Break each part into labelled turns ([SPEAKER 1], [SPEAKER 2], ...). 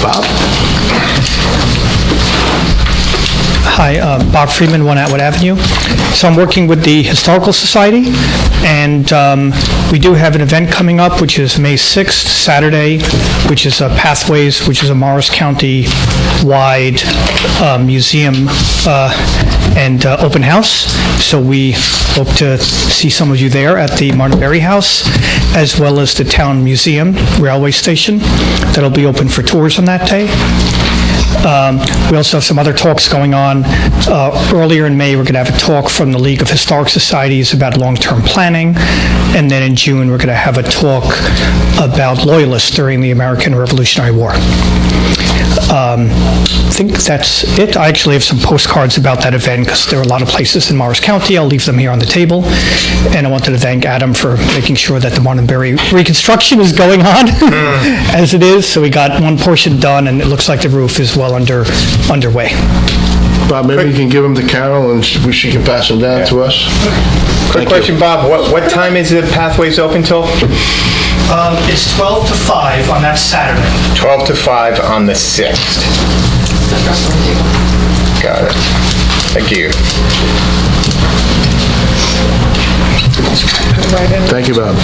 [SPEAKER 1] Bob?
[SPEAKER 2] Hi, Bob Freeman, 1 Atwood Avenue. So I'm working with the Historical Society, and we do have an event coming up, which is May 6th, Saturday, which is Pathways, which is a Morris County-wide museum and open house. So we hope to see some of you there at the Martin Berry House, as well as the Town Museum Railway Station. That'll be open for tours on that day. We also have some other talks going on. Earlier in May, we're going to have a talk from the League of Historic Societies about long-term planning. And then in June, we're going to have a talk about loyalists during the American Revolutionary War. I think that's it. I actually have some postcards about that event because there are a lot of places in Morris County. I'll leave them here on the table. And I wanted to thank Adam for making sure that the Martin Berry reconstruction is going on as it is. So we got one portion done, and it looks like the roof is well underway.
[SPEAKER 1] Bob, maybe you can give them to Carol and she can pass them down to us.
[SPEAKER 3] Quick question, Bob. What time is the Pathways open till?
[SPEAKER 2] It's 12 to 5 on that Saturday.
[SPEAKER 3] 12 to 5 on the 6th. Got it. Thank you.
[SPEAKER 1] Thank you, Bob.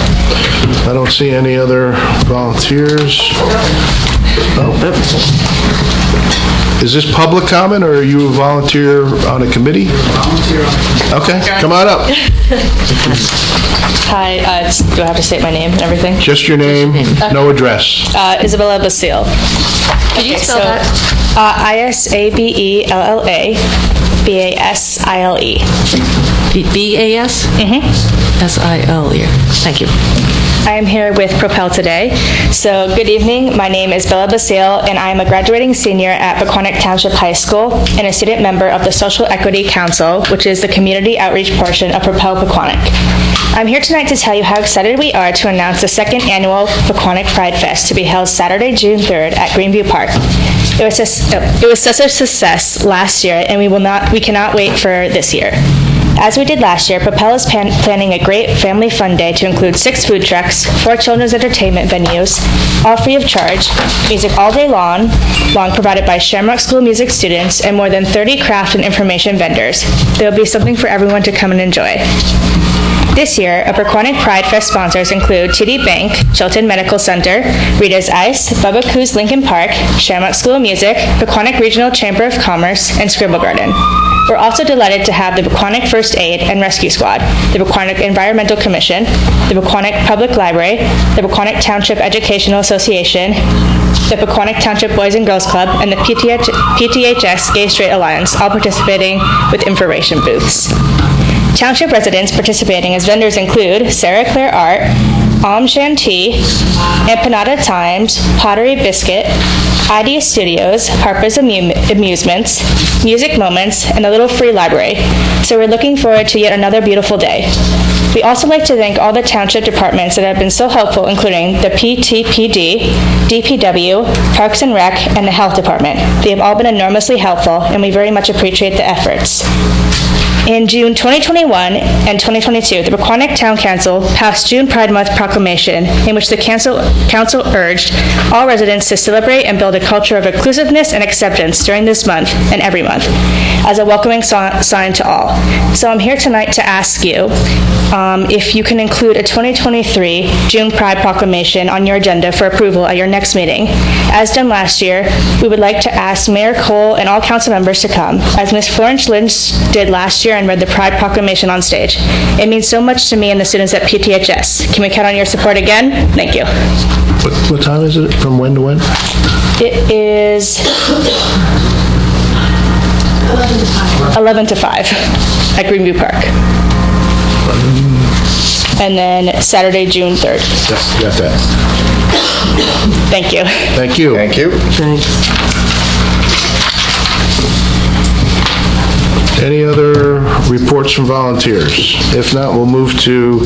[SPEAKER 1] I don't see any other volunteers. Is this public comment, or are you a volunteer on a committee?
[SPEAKER 4] Volunteer.
[SPEAKER 1] Okay, come on up.
[SPEAKER 5] Hi, do I have to state my name and everything?
[SPEAKER 1] Just your name, no address.
[SPEAKER 5] Isabella Basile.
[SPEAKER 6] Could you spell that?
[SPEAKER 5] Isabella Basile.
[SPEAKER 6] B-A-S? S-I-L-E. Thank you.
[SPEAKER 5] I am here with Propel today. So good evening, my name is Bella Basile, and I am a graduating senior at Pequannock Township High School and a student member of the Social Equity Council, which is the community outreach portion of Propel Pequannock. I'm here tonight to tell you how excited we are to announce the second annual Pequannock Pride Fest to be held Saturday, June 3rd at Greenview Park. It was such a success last year, and we cannot wait for this year. As we did last year, Propel is planning a great family fun day to include 6 food trucks, 4 children's entertainment venues, all free of charge, music all day long provided by Shamrock School music students, and more than 30 craft and information vendors. There will be something for everyone to come and enjoy. This year, our Pequannock Pride Fest sponsors include TD Bank, Chilton Medical Center, Rita's Ice, Bubba Coos Lincoln Park, Shamrock School of Music, Pequannock Regional Chamber of Commerce, and Scribble Garden. We're also delighted to have the Pequannock First Aid and Rescue Squad, the Pequannock Environmental Commission, the Pequannock Public Library, the Pequannock Township Educational Association, the Pequannock Township Boys and Girls Club, and the PTHS Gay Straight Alliance, all participating with information booths. Township residents participating as vendors include Sarah Claire Art, Om Shanti, Empanada Times, Pottery Biscuit, Idea Studios, Harper's Amusements, Music Moments, and a little free library. So we're looking forward to yet another beautiful day. We also like to thank all the township departments that have been so helpful, including the PTPD, DPW, Parks and Rec, and the Health Department. They have all been enormously helpful, and we very much appreciate the efforts. In June 2021 and 2022, the Pequannock Town Council passed June Pride Month proclamation, in which the council urged all residents to celebrate and build a culture of inclusiveness and acceptance during this month and every month, as a welcoming sign to all. So I'm here tonight to ask you if you can include a 2023 June Pride proclamation on your agenda for approval at your next meeting. As done last year, we would like to ask Mayor Cole and all council members to come, as Ms. Florence Lynch did last year and read the Pride Proclamation on stage. It means so much to me and the students at PTHS. Can we count on your support again? Thank you.
[SPEAKER 1] What time is it? From when to when?
[SPEAKER 5] It is 11 to 5 at Greenview Park. And then Saturday, June 3rd.
[SPEAKER 1] Yes, got that.
[SPEAKER 5] Thank you.
[SPEAKER 1] Thank you.
[SPEAKER 3] Thank you.
[SPEAKER 1] Any other reports from volunteers? If not, we'll move to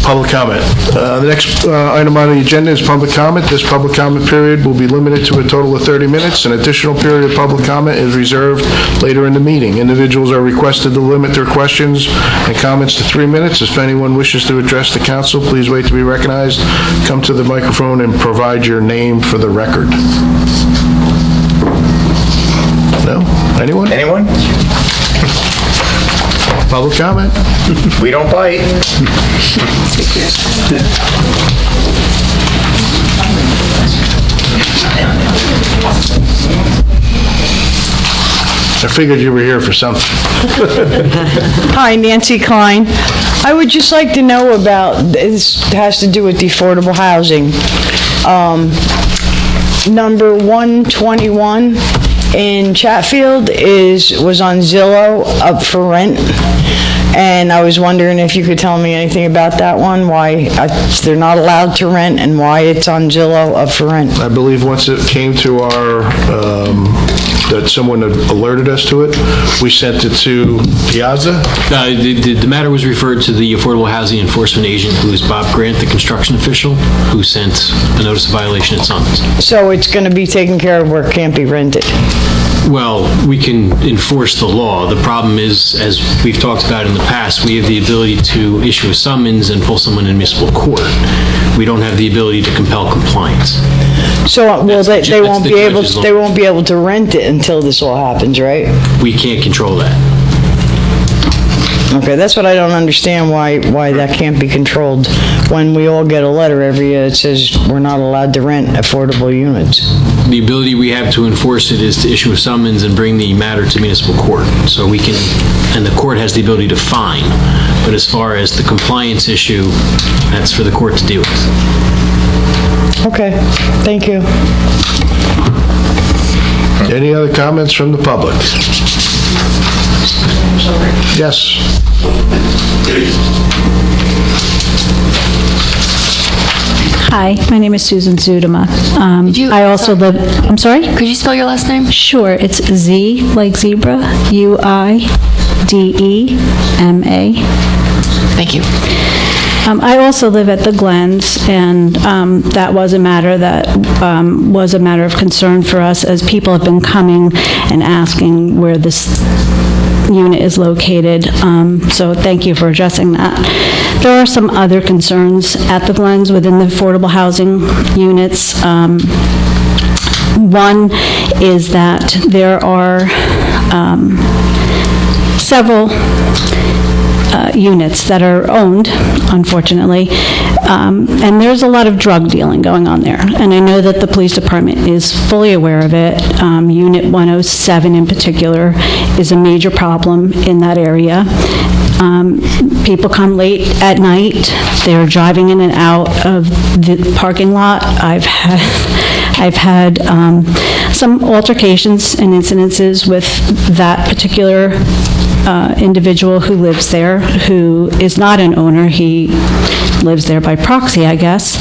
[SPEAKER 1] Public comment. The next item on the agenda is public comment. This public comment period will be limited to a total of 30 minutes. An additional period of public comment is reserved later in the meeting. Individuals are requested to limit their questions and comments to 3 minutes. If anyone wishes to address the council, please wait to be recognized. Come to the microphone and provide your name for the record. No? Anyone?
[SPEAKER 3] Anyone?
[SPEAKER 1] Public comment?
[SPEAKER 3] We don't bite.
[SPEAKER 1] I figured you were here for something.
[SPEAKER 4] Hi, Nancy Klein. I would just like to know about, this has to do with the affordable housing. Number 121 in Chatfield was on Zillow, up for rent. And I was wondering if you could tell me anything about that one, why they're not allowed to rent, and why it's on Zillow, up for rent.
[SPEAKER 1] I believe once it came to our, that someone had alerted us to it, we sent it to Piazza.
[SPEAKER 7] The matter was referred to the Affordable Housing Enforcement Agent, who is Bob Grant, the construction official, who sent a notice of violation at summons.
[SPEAKER 4] So it's going to be taken care of where it can't be rented?
[SPEAKER 7] Well, we can enforce the law. The problem is, as we've talked about in the past, we have the ability to issue a summons and pull someone in municipal court. We don't have the ability to compel compliance.
[SPEAKER 4] So, well, they won't be able,
[SPEAKER 7] judge's law.
[SPEAKER 4] they won't be able to rent it until this all happens, right?
[SPEAKER 7] We can't control that.
[SPEAKER 4] Okay, that's what I don't understand, why that can't be controlled when we all get a letter every year that says we're not allowed to rent affordable units.
[SPEAKER 7] The ability we have to enforce it is to issue a summons and bring the matter to municipal court. So we can, and the court has the ability to fine. But as far as the compliance issue, that's for the court to deal with.
[SPEAKER 4] Okay, thank you.
[SPEAKER 1] Any other comments from the public? Yes.
[SPEAKER 8] Hi, my name is Susan Zudema. I also live, I'm sorry?
[SPEAKER 6] Could you spell your last name?
[SPEAKER 8] Sure, it's Z like zebra, U-I-D-E-M-A.
[SPEAKER 6] Thank you.
[SPEAKER 8] I also live at the Glens, and that was a matter of concern for us, as people have been coming and asking where this unit is located. So thank you for addressing that. There are some other concerns at the Glens within the affordable housing units. One is that there are several units that are owned, unfortunately, and there's a lot of drug dealing going on there. And I know that the police department is fully aware of it. Unit 107 in particular is a major problem in that area. People come late at night. They're driving in and out of the parking lot. I've had some altercations and incidences with that particular individual who lives there, who is not an owner. He lives there by proxy, I guess.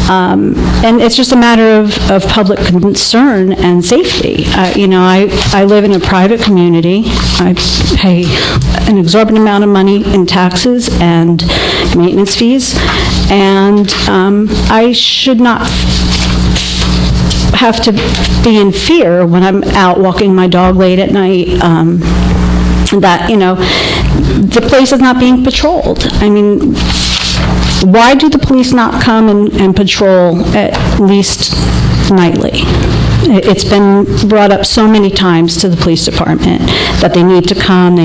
[SPEAKER 8] And it's just a matter of public concern and safety. I live in a private community. I pay an exorbitant amount of money in taxes and maintenance fees, and I should not have to be in fear when I'm out walking my dog late at night, that, the place is not being patrolled. I mean, why do the police not come and patrol at least nightly? It's been brought up so many times to the police department that they need to come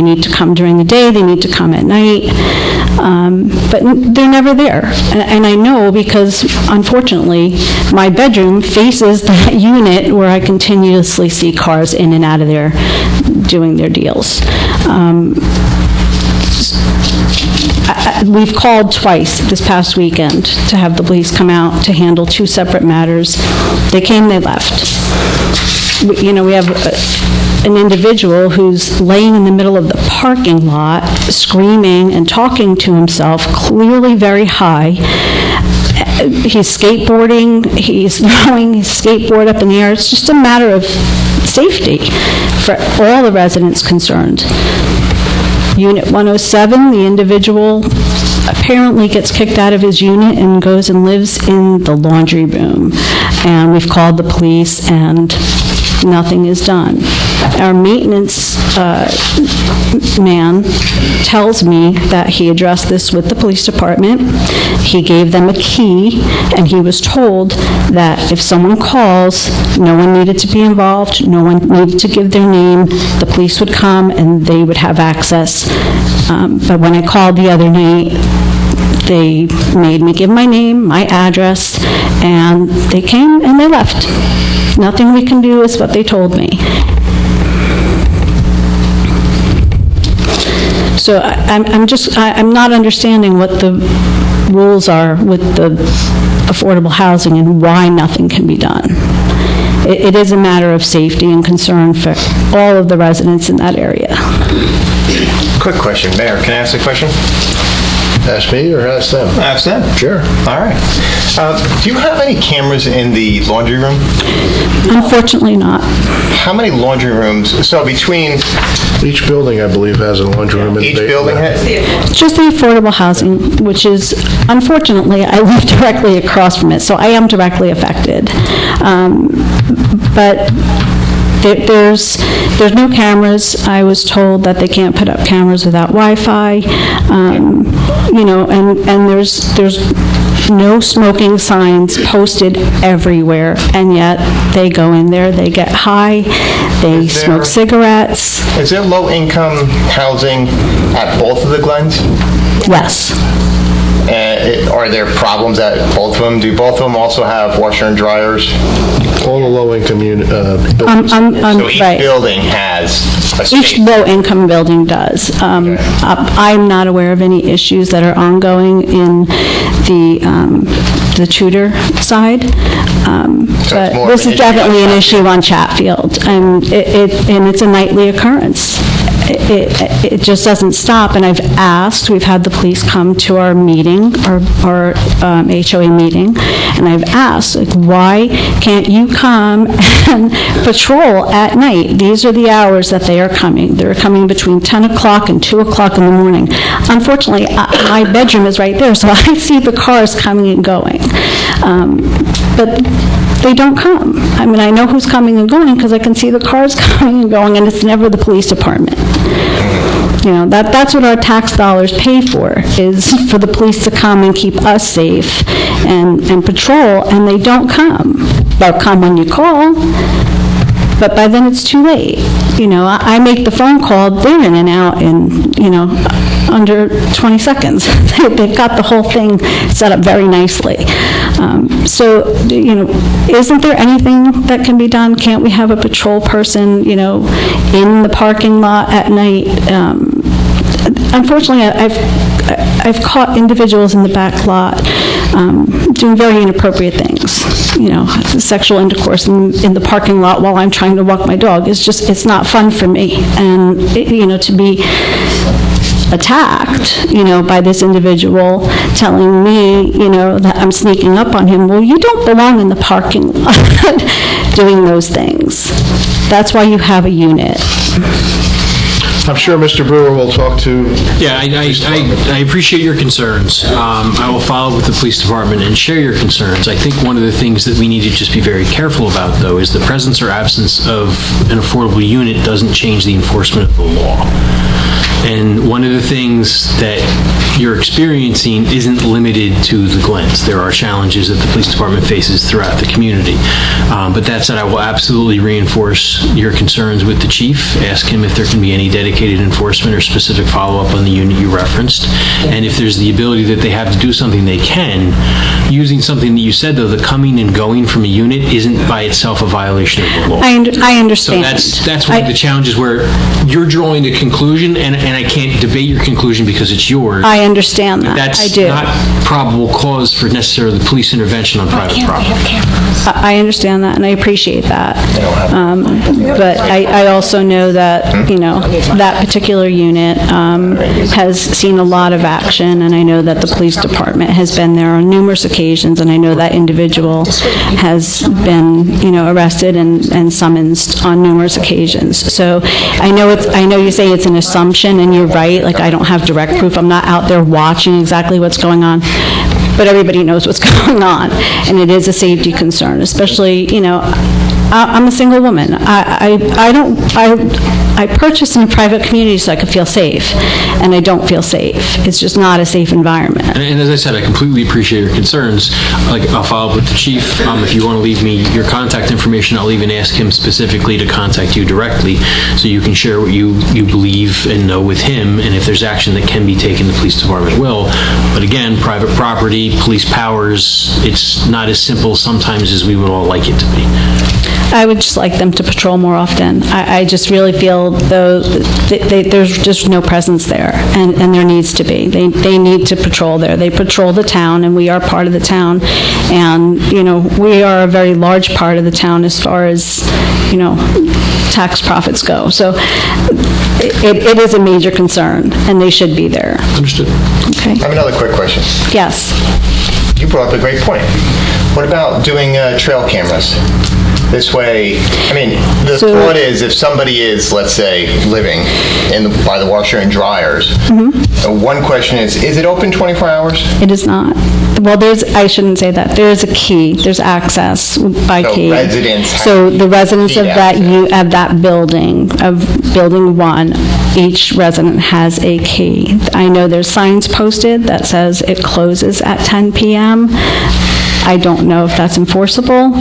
[SPEAKER 8] during the day, they need to come at night, but they're never there. And I know because, unfortunately, my bedroom faces that unit where I continuously see cars in and out of there doing their deals. We've called twice this past weekend to have the police come out to handle two separate matters. They came, they left. We have an individual who's laying in the middle of the parking lot, screaming and talking to himself, clearly very high. He's skateboarding, he's throwing his skateboard up in the air. It's just a matter of safety for all the residents concerned. Unit 107, the individual apparently gets kicked out of his unit and goes and lives in the laundry room. And we've called the police, and nothing is done. Our maintenance man tells me that he addressed this with the police department. He gave them a key, and he was told that if someone calls, no one needed to be involved, no one needed to give their name, the police would come and they would have access. But when I called the other night, they made me give my name, my address, and they came and they left. Nothing we can do is what they told me. So I'm not understanding what the rules are with the affordable housing and why nothing can be done. It is a matter of safety and concern for all of the residents in that area.
[SPEAKER 3] Quick question, Mayor, can I ask a question?
[SPEAKER 1] Ask me or ask them?
[SPEAKER 3] Ask them.
[SPEAKER 1] Sure.
[SPEAKER 3] All right. Do you have any cameras in the laundry room?
[SPEAKER 8] Unfortunately not.
[SPEAKER 3] How many laundry rooms, so between
[SPEAKER 1] Each building, I believe, has a laundry room.
[SPEAKER 3] each building?
[SPEAKER 8] Just the affordable housing, which is, unfortunately, I live directly across from it, so I am directly affected. But there's no cameras. I was told that they can't put up cameras without Wi-Fi, and there's no smoking signs posted everywhere, and yet they go in there, they get high, they smoke cigarettes.
[SPEAKER 3] Is there low-income housing at both of the Glens?
[SPEAKER 8] Yes.
[SPEAKER 3] Are there problems at both of them? Do both of them also have washer and dryers?
[SPEAKER 1] All the low-income buildings.
[SPEAKER 3] So each
[SPEAKER 8] Right.
[SPEAKER 3] building has a
[SPEAKER 8] Each
[SPEAKER 3] space?
[SPEAKER 8] low-income building does. I'm not aware of any issues that are ongoing in the Tudor side. But
[SPEAKER 3] more of
[SPEAKER 8] this
[SPEAKER 3] an
[SPEAKER 8] is
[SPEAKER 3] issue on
[SPEAKER 8] definitely an
[SPEAKER 3] Chatfield.
[SPEAKER 8] issue on Chatfield, and it's a nightly occurrence. It just doesn't stop, and I've asked, we've had the police come to our meeting, our HOA meeting, and I've asked, like, why can't you come and patrol at night? These are the hours that they are coming. They're coming between 10 o'clock and 2 o'clock in the morning. Unfortunately, my bedroom is right there, so I see the cars coming and going. But they don't come. I mean, I know who's coming and going because I can see the cars coming and going, and it's never the police department. That's what our tax dollars pay for, is for the police to come and keep us safe and patrol, and they don't come. They'll come when you call, but by then it's too late. I make the phone call, they're in and out in, under 20 seconds. They've got the whole thing set up very nicely. So, isn't there anything that can be done? Can't we have a patrol person, in the parking lot at night? Unfortunately, I've caught individuals in the back lot doing very inappropriate things. Sexual intercourse in the parking lot while I'm trying to walk my dog is just, it's not fun for me. And, to be attacked, by this individual telling me, that I'm sneaking up on him. Well, you don't belong in the parking lot doing those things. That's why you have a unit.
[SPEAKER 1] I'm sure Mr. Brewer will talk to...
[SPEAKER 7] Yeah, I appreciate your concerns. I will follow with the police department and share your concerns. I think one of the things that we need to just be very careful about, though, is the presence or absence of an affordable unit doesn't change the enforcement of the law. And one of the things that you're experiencing isn't limited to the Glens. There are challenges that the police department faces throughout the community. But that said, I will absolutely reinforce your concerns with the chief, ask him if there can be any dedicated enforcement or specific follow-up on the unit you referenced. And if there's the ability that they have to do something, they can. Using something that you said, though, the coming and going from a unit isn't by itself a violation of the law.
[SPEAKER 8] I understand.
[SPEAKER 7] So that's one of the challenges where you're drawing a conclusion, and I can't debate your conclusion because it's yours.
[SPEAKER 8] I understand that. I do.
[SPEAKER 7] That's not probable cause for necessarily police intervention on private property.
[SPEAKER 8] I understand on that, and I appreciate that. But I also know that, that particular unit has seen a lot of action, and I know that the police department has been there on numerous occasions, and I know that individual has been, arrested and summoned on numerous occasions. So I know you say it's an assumption, and you're right, like I don't have direct proof. I'm not out there watching exactly what's going on, but everybody knows what's going on, and it is a safety concern, especially, I'm a single woman. I purchased in a private community so I could feel safe, and I don't feel safe. It's just not a safe environment.
[SPEAKER 7] And as I said, I completely appreciate your concerns. I'll follow up with the chief. If you want to leave me your contact information, I'll even ask him specifically to contact you directly so you can share what you believe and know with him, and if there's action that can be taken, the police department will. But again, private property, police powers, it's not as simple sometimes as we would all like it to be.
[SPEAKER 8] I would just like them to patrol more often. I just really feel, though, there's just no presence there, and there needs to be. They need to patrol there. They patrol the town, and we are part of the town, and, we are a very large part of the town as far as, tax profits go. So it is a major concern, and they should be there.
[SPEAKER 7] Understood.
[SPEAKER 8] Okay.
[SPEAKER 3] I have another quick question.
[SPEAKER 8] Yes.
[SPEAKER 3] You brought up a great point. What about doing trail cameras? This way, the thought is if somebody is, let's say, living by the washer and dryers, one question is it open 24 hours?
[SPEAKER 8] It is not. Well, I shouldn't say that. There is a key. There's access by key. So the residents of that building, of Building 1, each resident has a key. I know there's signs posted that says it closes at 10 p.m. I don't know if that's enforceable.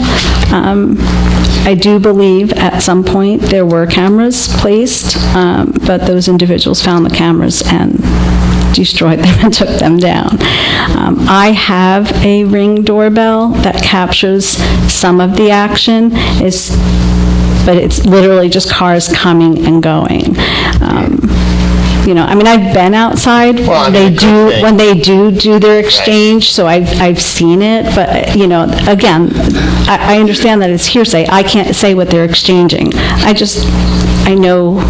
[SPEAKER 8] I do believe at some point there were cameras placed, but those individuals found the cameras and destroyed them and took them down. I have a Ring doorbell that captures some of the action, but it's literally just cars coming and going. I've been outside when they do their exchange, so I've seen it, but, again, I understand that it's hearsay. I can't say what they're exchanging. I know.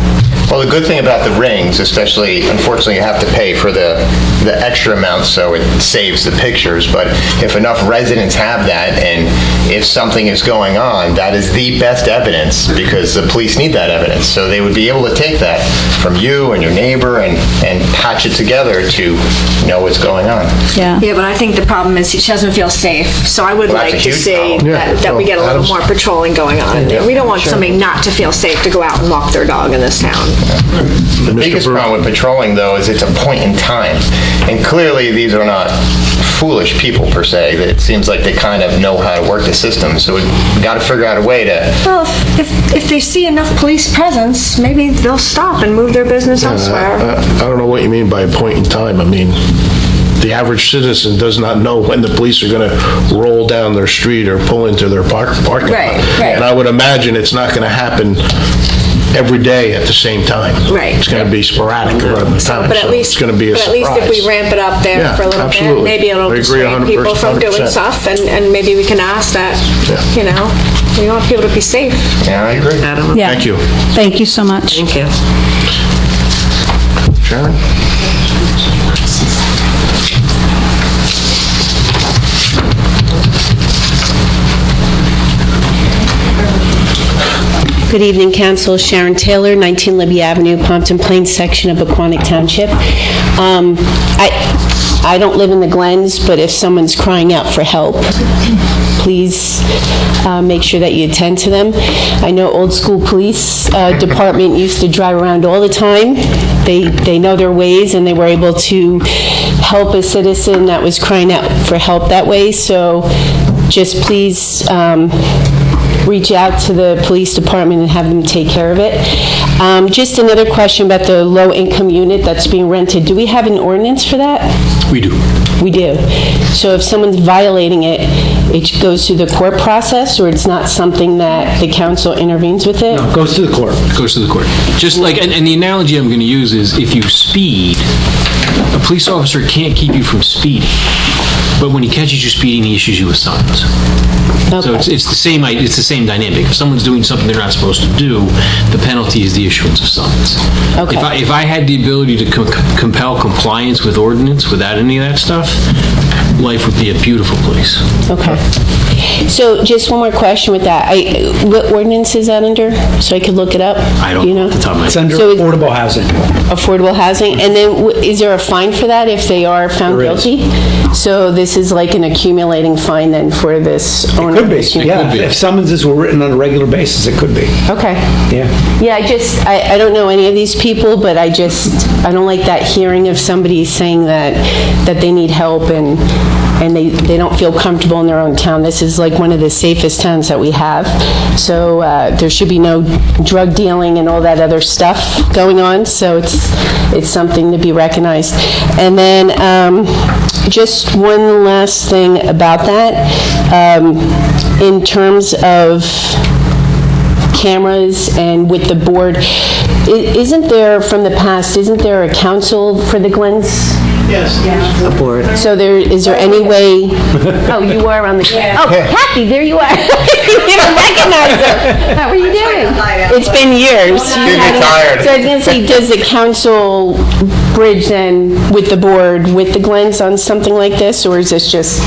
[SPEAKER 3] Well, the good thing about the rings, especially, unfortunately, you have to pay for the extra amount, so it saves the pictures, but if enough residents have that, and if something is going on, that is the best evidence, because the police need that evidence, so they would be able to take that from you and your neighbor and patch it together to know what's going on.
[SPEAKER 8] Yeah,
[SPEAKER 9] but I think the problem is she doesn't feel safe, so I would like to see that we get a little more patrolling going on. We don't want somebody not to feel safe to go out and walk their dog in this town.
[SPEAKER 3] The biggest problem with patrolling, though, is it's a point in time. And clearly, these are not foolish people, per se. It seems like they kind of know how to work the system. So we've got to figure out a way to...
[SPEAKER 9] Well, if they see enough police presence, maybe they'll stop and move their business elsewhere.
[SPEAKER 1] I don't know what you mean by a point in time. The average citizen does not know when the police are going to roll down their street or pull into their parking lot.
[SPEAKER 9] Right.
[SPEAKER 1] And I would imagine it's not going to happen every day at the same time.
[SPEAKER 9] Right.
[SPEAKER 1] It's going to be sporadic around the time.
[SPEAKER 9] But at least
[SPEAKER 1] it's going to be a surprise.
[SPEAKER 9] At least if we ramp it up there for a little bit, maybe it'll dissuade people from doing stuff, and maybe we can ask that, we want people to be safe.
[SPEAKER 3] Yeah, I agree.
[SPEAKER 8] Yeah.
[SPEAKER 1] Thank you.
[SPEAKER 8] Thank you so much.
[SPEAKER 6] Thank you.
[SPEAKER 1] Sharon?
[SPEAKER 10] Good evening, Council. Sharon Taylor, 19 Libby Avenue, Pompton Plains section of Pequannock Township. I don't live in the Glens, but if someone's crying out for help, please make sure that you attend to them. I know Old School Police Department used to drive around all the time. They know their ways, and they were able to help a citizen that was crying out for help that way. So just please reach out to the police department and have them take care of it. Just another question about the low-income unit that's being rented. Do we have an ordinance for that?
[SPEAKER 7] We do.
[SPEAKER 10] We do. So if someone's violating it, it goes through the court process, or it's not something that the council intervenes with it?
[SPEAKER 7] No, it goes to the court. It goes to the court. Just like, and the analogy I'm going to use is if you speed, a police officer can't keep you from speeding, but when he catches you speeding, he issues you a summons. So it's the same dynamic. If someone's doing something they're not supposed to do, the penalty is the issuance of summons.
[SPEAKER 10] Okay.
[SPEAKER 7] If I had the ability to compel compliance with ordinance without any of that stuff, life would be a beautiful place.
[SPEAKER 10] Okay. So just one more question with that. What ordinance is that under? So I could look it up?
[SPEAKER 7] I don't know off the top of my head.
[SPEAKER 11] It's under
[SPEAKER 10] So
[SPEAKER 11] affordable housing.
[SPEAKER 10] Affordable housing, and then is there a fine for that if they are found
[SPEAKER 11] There is.
[SPEAKER 10] guilty? So this is like an accumulating fine then for this owner?
[SPEAKER 11] Could be,
[SPEAKER 10] of this unit?
[SPEAKER 11] yeah.
[SPEAKER 7] be.
[SPEAKER 11] If summonses were written on a regular basis, it could be,
[SPEAKER 10] Okay.
[SPEAKER 11] yeah.
[SPEAKER 10] Yeah, I don't know any of these people, but I don't like that hearing of somebody saying that they need help and they don't feel comfortable in their own town. This is like one of the safest towns that we have. So there should be no drug dealing and all that other stuff going on. So it's something to be recognized. And then just one last thing about that. In terms of cameras and with the board, isn't there a council for the Glens?
[SPEAKER 4] Yes.
[SPEAKER 11] A board.
[SPEAKER 10] So is there any way, oh, you are on the, oh, Kathy, there you are. You don't recognize her. How are you doing? It's been years.
[SPEAKER 3] She's retired.
[SPEAKER 10] So I was going to say, does the council bridge then with the board, with the Glens on something like this, or is this just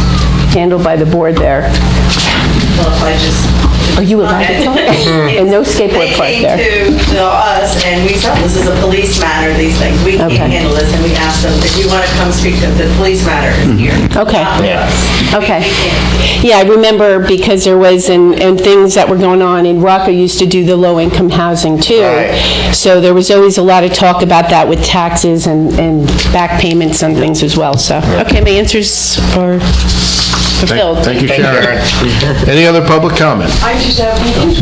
[SPEAKER 10] handled by the board there?
[SPEAKER 12] Well, if I just...
[SPEAKER 10] Are you allowed to talk? And no skateboard park there.
[SPEAKER 12] They came to us, and we said, this is a police matter, these things. We can't handle this, and we asked them, if you want to come speak to the police matter is here.
[SPEAKER 10] Okay.
[SPEAKER 12] Not with us.
[SPEAKER 10] Okay.
[SPEAKER 12] We can't.
[SPEAKER 10] Yeah, I remember because there was, and things that were going on, and Rocco used to do the low-income housing too.
[SPEAKER 3] Right.
[SPEAKER 10] So there was always a lot of talk about that with taxes and back payments and things as well, so. Okay, my answers are fulfilled.
[SPEAKER 1] Thank you, Sharon. Any other public comment?
[SPEAKER 4] I just have one.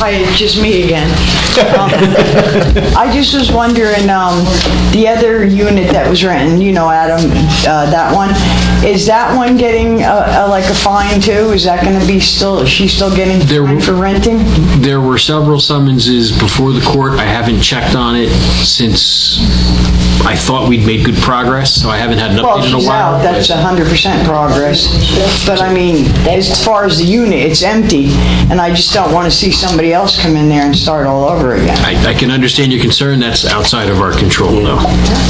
[SPEAKER 4] Hi, it's just me again. I just was wondering, the other unit that was renting, Adam, that one, is that one getting like a fine too? Is that gonna be is she still getting fined for renting?
[SPEAKER 7] There were several summonses before the court. I haven't checked on it since I thought we'd made good progress, so I haven't had an
[SPEAKER 4] Well,
[SPEAKER 7] update in a
[SPEAKER 4] she's
[SPEAKER 7] while.
[SPEAKER 4] out, that's 100% progress. But I mean, as far as the unit, it's empty, and I just don't want to see somebody else come in there and start all over again.
[SPEAKER 7] I can understand your concern. That's outside of our control, though.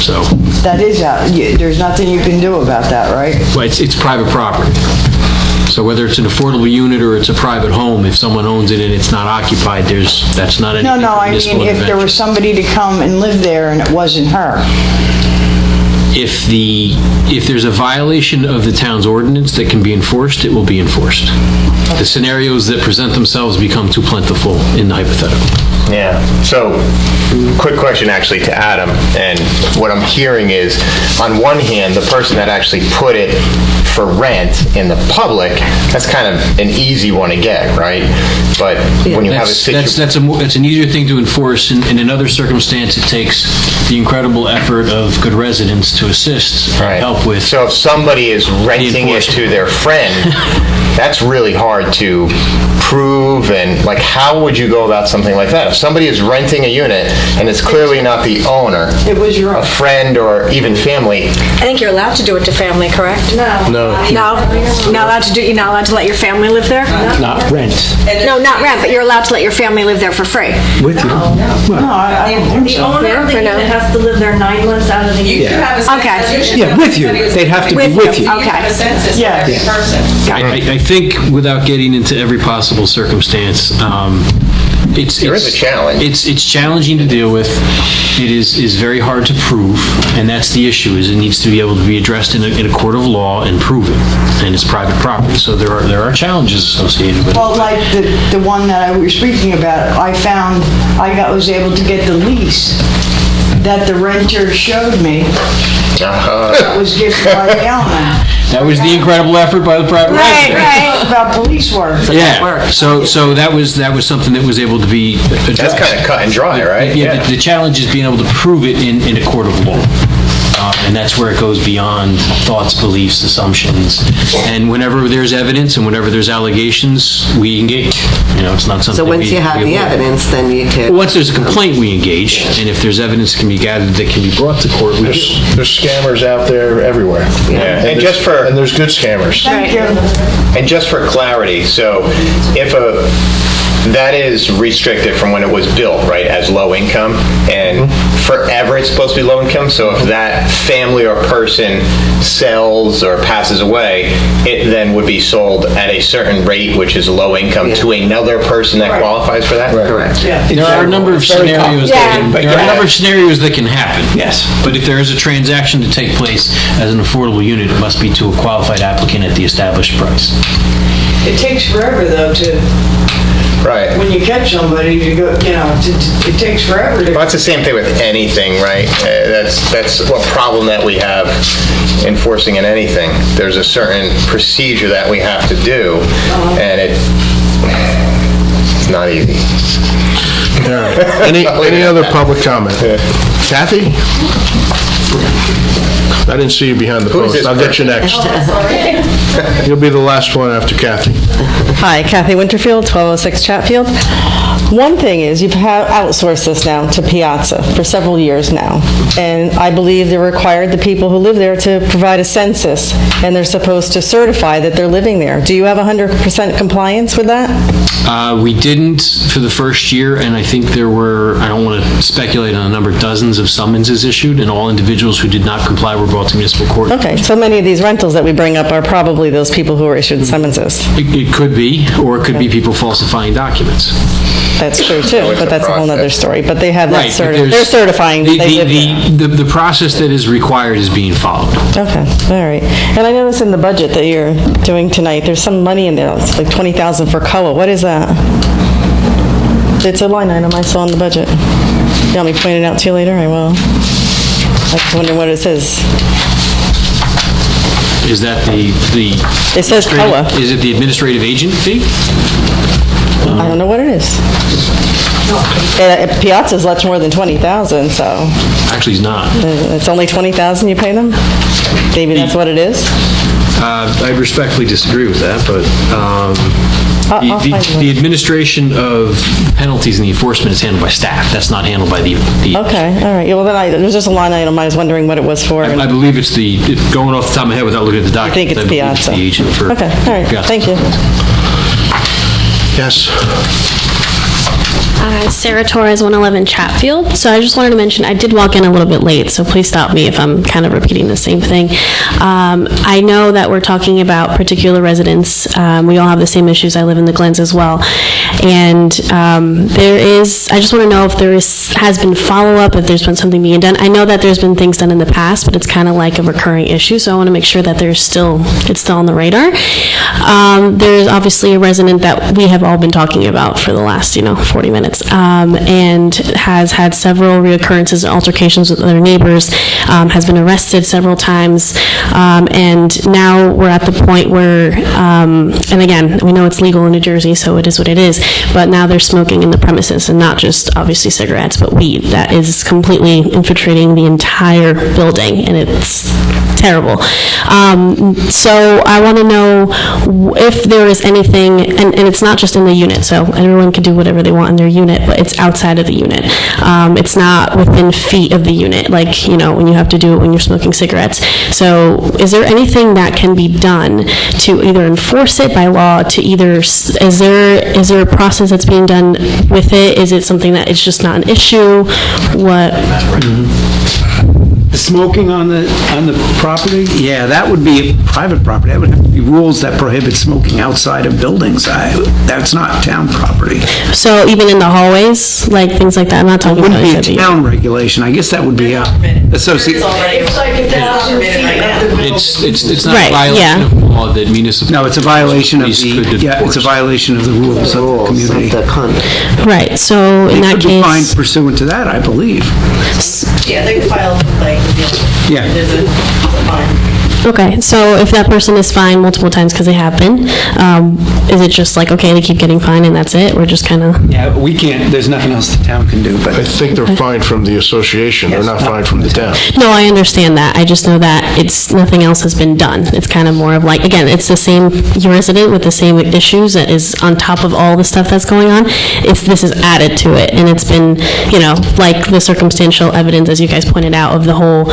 [SPEAKER 7] So,
[SPEAKER 4] That is out, there's nothing you can do about that, right?
[SPEAKER 7] well, it's private property. So whether it's an affordable unit or it's a private home, if someone owns it and it's not occupied, that's not anything
[SPEAKER 4] No,
[SPEAKER 7] for
[SPEAKER 4] I
[SPEAKER 7] municipal
[SPEAKER 4] mean, if there
[SPEAKER 7] intervention.
[SPEAKER 4] was somebody to come and live there and it wasn't her.
[SPEAKER 7] If there's a violation of the town's ordinance that can be enforced, it will be enforced. The scenarios that present themselves become too plentiful in the hypothetical.
[SPEAKER 3] Yeah. So, quick question actually to Adam, and what I'm hearing is, on one hand, the person that actually put it for rent in the public, that's kind of an easy one to get, right? But when you have a situation...
[SPEAKER 7] That's an easier thing to enforce, and in another circumstance, it takes the incredible effort of good residents to assist and help with.
[SPEAKER 3] So if somebody is renting it to their friend, that's really hard to prove, and like, how would you go about something like that? If somebody is renting a unit and it's clearly not the owner, a friend or even family.
[SPEAKER 9] I think you're allowed to do it to family, correct?
[SPEAKER 3] No.
[SPEAKER 9] No? You're not allowed to let your family live there?
[SPEAKER 11] Not rent.
[SPEAKER 9] No, not rent, but you're allowed to let your family live there for free.
[SPEAKER 11] With you.
[SPEAKER 12] The owner of the unit has to live there 9 months out of the year.
[SPEAKER 9] Okay.
[SPEAKER 11] Yeah, with you. They'd have to be with you.
[SPEAKER 12] You have a census for every person.
[SPEAKER 7] I think, without getting into every possible circumstance,
[SPEAKER 3] There is a challenge.
[SPEAKER 7] It's challenging to deal with. It is very hard to prove, and that's the issue. Is it needs to be able to be addressed in a court of law and proven, and it's private property. So there are challenges associated with it.
[SPEAKER 4] Well, like the one that we were speaking about, was able to get the lease that the renter showed me. That was given by the owner.
[SPEAKER 7] That was the incredible effort by the private resident.
[SPEAKER 4] Right. About police work.
[SPEAKER 7] Yeah. So that was something that was able to be addressed.
[SPEAKER 3] That's kind of cut and dry, right?
[SPEAKER 7] Yeah. The challenge is being able to prove it in a court of law. And that's where it goes beyond thoughts, beliefs, assumptions. And whenever there's evidence and whenever there's allegations, we engage. It's not something
[SPEAKER 12] So once you have the evidence, then you can...
[SPEAKER 7] Once there's a complaint, we engage, and if there's evidence that can be gathered that can be brought to court, we do.
[SPEAKER 1] There's scammers out there everywhere.
[SPEAKER 3] Yeah.
[SPEAKER 1] And there's good scammers.
[SPEAKER 4] Thank you.
[SPEAKER 3] And just for clarity, so if that is restricted from when it was built, right, as low income, and forever it's supposed to be low income, so if that family or person sells or passes away, it then would be sold at a certain rate, which is low income, to another person that qualifies for that?
[SPEAKER 12] Correct.
[SPEAKER 7] There are a number of scenarios that can happen.
[SPEAKER 11] Yes.
[SPEAKER 7] But if there is a transaction to take place as an affordable unit, it must be to a qualified applicant at the established price.
[SPEAKER 13] It takes forever, though,
[SPEAKER 3] Right.
[SPEAKER 13] when you catch somebody, it takes forever to...
[SPEAKER 3] Well, that's the same thing with anything, right? That's a problem that we have enforcing in anything. There's a certain procedure that we have to do, and it's not easy.
[SPEAKER 1] All right. Any other public comment? Kathy? I didn't see you behind the post. I'll get you next. You'll be the last one after Kathy.
[SPEAKER 14] Hi, Kathy Winterfield, 1206 Chatfield. One thing is, you've outsourced this now to Piazza for several years now, and I believe they're required, the people who live there, to provide a census, and they're supposed to certify that they're living there. Do you have 100% compliance with that?
[SPEAKER 7] We didn't for the first year, and I think there were, I don't want to speculate on the number, dozens of summonses issued, and all individuals who did not comply were brought to municipal court.
[SPEAKER 14] Okay, so many of these rentals that we bring up are probably those people who were issued summonses.
[SPEAKER 7] It could be, or it could be people falsifying documents.
[SPEAKER 14] That's true too, but that's a whole other story. But they have that
[SPEAKER 7] Right, but
[SPEAKER 14] they're certifying that they live there.
[SPEAKER 7] The process that is required is being followed.
[SPEAKER 14] Okay, all right. And I noticed in the budget that you're doing tonight, there's some money in there. It's like 20,000 for COA. What is that? It's a line item I saw in the budget. You want me to point it out to you later? I will. I was wondering what it says.
[SPEAKER 7] Is that the?
[SPEAKER 14] It says COA.
[SPEAKER 7] Is it the administrative agent fee?
[SPEAKER 14] I don't know what it is. Piazza's much more than 20,000, so.
[SPEAKER 7] Actually, it's not.
[SPEAKER 14] It's only 20,000 you pay them? Maybe that's what it is?
[SPEAKER 7] I respectfully disagree with that, but the administration of penalties and the enforcement is handled by staff. That's not handled by the
[SPEAKER 14] Okay, all right. Yeah, well, then it was just a line item. I was wondering what it was for.
[SPEAKER 7] I believe it's going off the top of my head without looking at the document.
[SPEAKER 14] I think it's Piazza.
[SPEAKER 7] The agent for.
[SPEAKER 14] Okay, all right.
[SPEAKER 7] Piazza.
[SPEAKER 14] Thank you.
[SPEAKER 1] Yes.
[SPEAKER 15] Sarah Torres, 111 Chatfield. So I just wanted to mention, I did walk in a little bit late, so please stop me if I'm kind of repeating the same thing. I know that we're talking about particular residents. We all have the same issues. I live in the Glens as well. And I just want to know if has been follow-up, if there's been something being done. I know that there's been things done in the past, but it's kind of like a recurring issue, so I want to make sure that it's still on the radar. There's obviously a resident that we have all been talking about for the last, 40 minutes, and has had several reoccurrences and altercations with other neighbors, has been arrested several times, and now we're at the point where, and again, we know it's legal in New Jersey, so it is what it is, but now they're smoking in the premises, and not just obviously cigarettes, but weed that is completely infiltrating the entire building, and it's terrible. So I want to know if there is anything, and it's not just in the unit, so everyone can do whatever they want in their unit, but it's outside of the unit. It's not within feet of the unit, like, when you have to do it when you're smoking cigarettes. So is there anything that can be done to either enforce it by law, to either, is there a process that's being done with it? Is it something that it's just not an issue? What?
[SPEAKER 11] The smoking on the property? Yeah, that would be private property. That would have to be rules that prohibit smoking outside of buildings. That's not town property.
[SPEAKER 15] So even in the hallways, like things like that? I'm not talking about...
[SPEAKER 11] It wouldn't be a town regulation. I guess that would be associated...
[SPEAKER 13] It's like 1,000 feet right now.
[SPEAKER 7] It's not a violation of law that municipal...
[SPEAKER 11] No, it's a violation of it's a violation of the rules of the community.
[SPEAKER 15] Right, so in that case...
[SPEAKER 11] They could be fined pursuant to that, I believe.
[SPEAKER 12] Yeah, they can file a complaint.
[SPEAKER 11] Yeah.
[SPEAKER 12] There's a fine.
[SPEAKER 15] Okay, so if that person is fined multiple times, because they have been, is it just like, okay, they keep getting fined and that's it? We're just kind of...
[SPEAKER 11] Yeah, we can't, there's nothing else the town can do, but...
[SPEAKER 1] I think they're fined from the association, they're not fined from the town.
[SPEAKER 15] No, I understand that. I just know that it's, nothing else has been done. It's kind of more of like, again, it's the same resident with the same issues that is on top of all the stuff that's going on. This is added to it, and it's been, like the circumstantial evidence, as you guys pointed out, of the whole,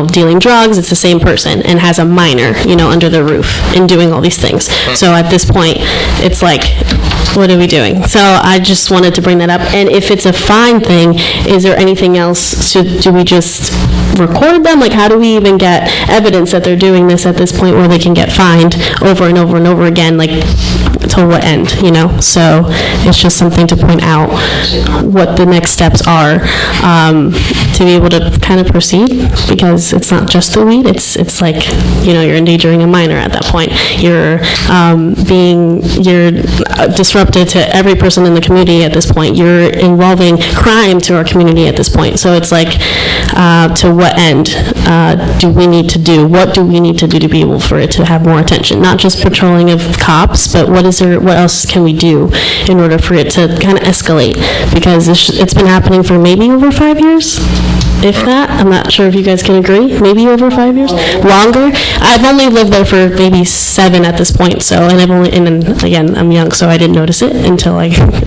[SPEAKER 15] dealing drugs. It's the same person and has a minor, under their roof and doing all these things. So at this point, it's like, what are we doing? So I just wanted to bring that up. And if it's a fine thing, is there anything else? Do we just record them? Like, how do we even get evidence that they're doing this at this point where they can get fined over and over and over again, like, till what end, So it's just something to point out what the next steps are to be able to kind of proceed, because it's not just the weed. It's like, you're endangering a minor at that point. You're disruptive to every person in the community at this point. You're involving crime to our community at this point. So it's like, to what end do we need to do? What do we need to do to be able for it to have more attention? Not just patrolling of cops, but what else can we do in order for it to kind of escalate? Because it's been happening for maybe over 5 years. If that, I'm not sure if you guys can agree, maybe over 5 years, longer. I've only lived there for maybe 7 at this point, so, and again, I'm young, so I didn't notice it until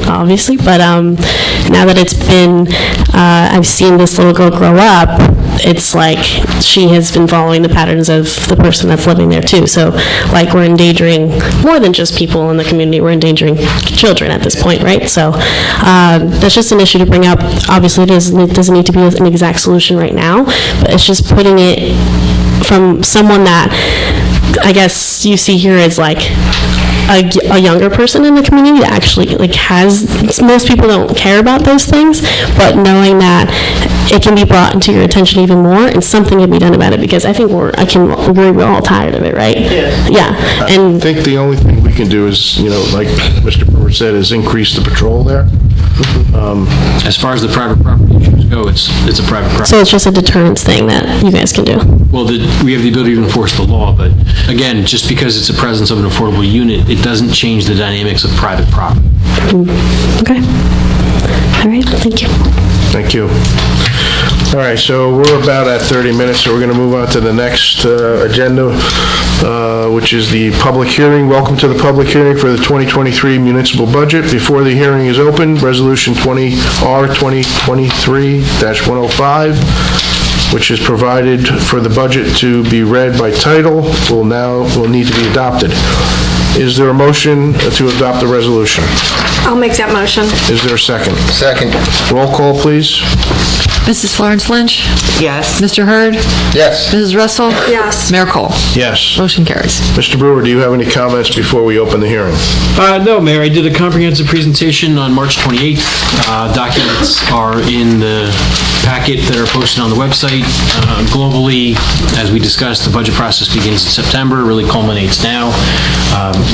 [SPEAKER 15] obviously, but now that it's been, I've seen this little girl grow up, it's like she has been following the patterns of the person that's living there too. So, like, we're endangering more than just people in the community, we're endangering children at this point, right? So, that's just an issue to bring up. Obviously, it doesn't need to be an exact solution right now, but it's just putting it from someone that I guess you see here as like a younger person in the community that actually most people don't care about those things, but knowing that it can be brought into your attention even more and something can be done about it, because I think we're all tired of it, right? Yeah. And
[SPEAKER 1] I think the only thing we can do is, like Mr. Brewer said, is increase the patrol there.
[SPEAKER 7] As far as the private property issues go, it's a private property.
[SPEAKER 15] So it's just a deterrence thing that you guys can do.
[SPEAKER 7] Well, we have the ability to enforce the law, but again, just because it's a presence of an affordable unit, it doesn't change the dynamics of private property.
[SPEAKER 15] Okay. All right, thank you.
[SPEAKER 1] Thank you. All right, so we're about at 30 minutes, so we're going to move on to the next agenda, which is the public hearing. Welcome to the public hearing for the 2023 municipal budget. Before the hearing is open, Resolution 20R 2023-105, which is provided for the budget to be read by title, will need to be adopted. Is there a motion to adopt the resolution?
[SPEAKER 9] I'll make that motion.
[SPEAKER 1] Is there a second?
[SPEAKER 3] Second.
[SPEAKER 1] Roll call, please.
[SPEAKER 6] Mrs. Florence Lynch?
[SPEAKER 12] Yes.
[SPEAKER 6] Mr. Hurd?
[SPEAKER 3] Yes.
[SPEAKER 6] Mrs. Russell?
[SPEAKER 9] Yes.
[SPEAKER 6] Mayor Cole?
[SPEAKER 1] Yes.
[SPEAKER 6] Motion carries.
[SPEAKER 1] Mr. Brewer, do you have any comments before we open the hearing?
[SPEAKER 7] No, Mayor, I did a comprehensive presentation on March 28th. Documents are in the packet that are posted on the website. Globally, as we discussed, the budget process begins in September, really culminates now.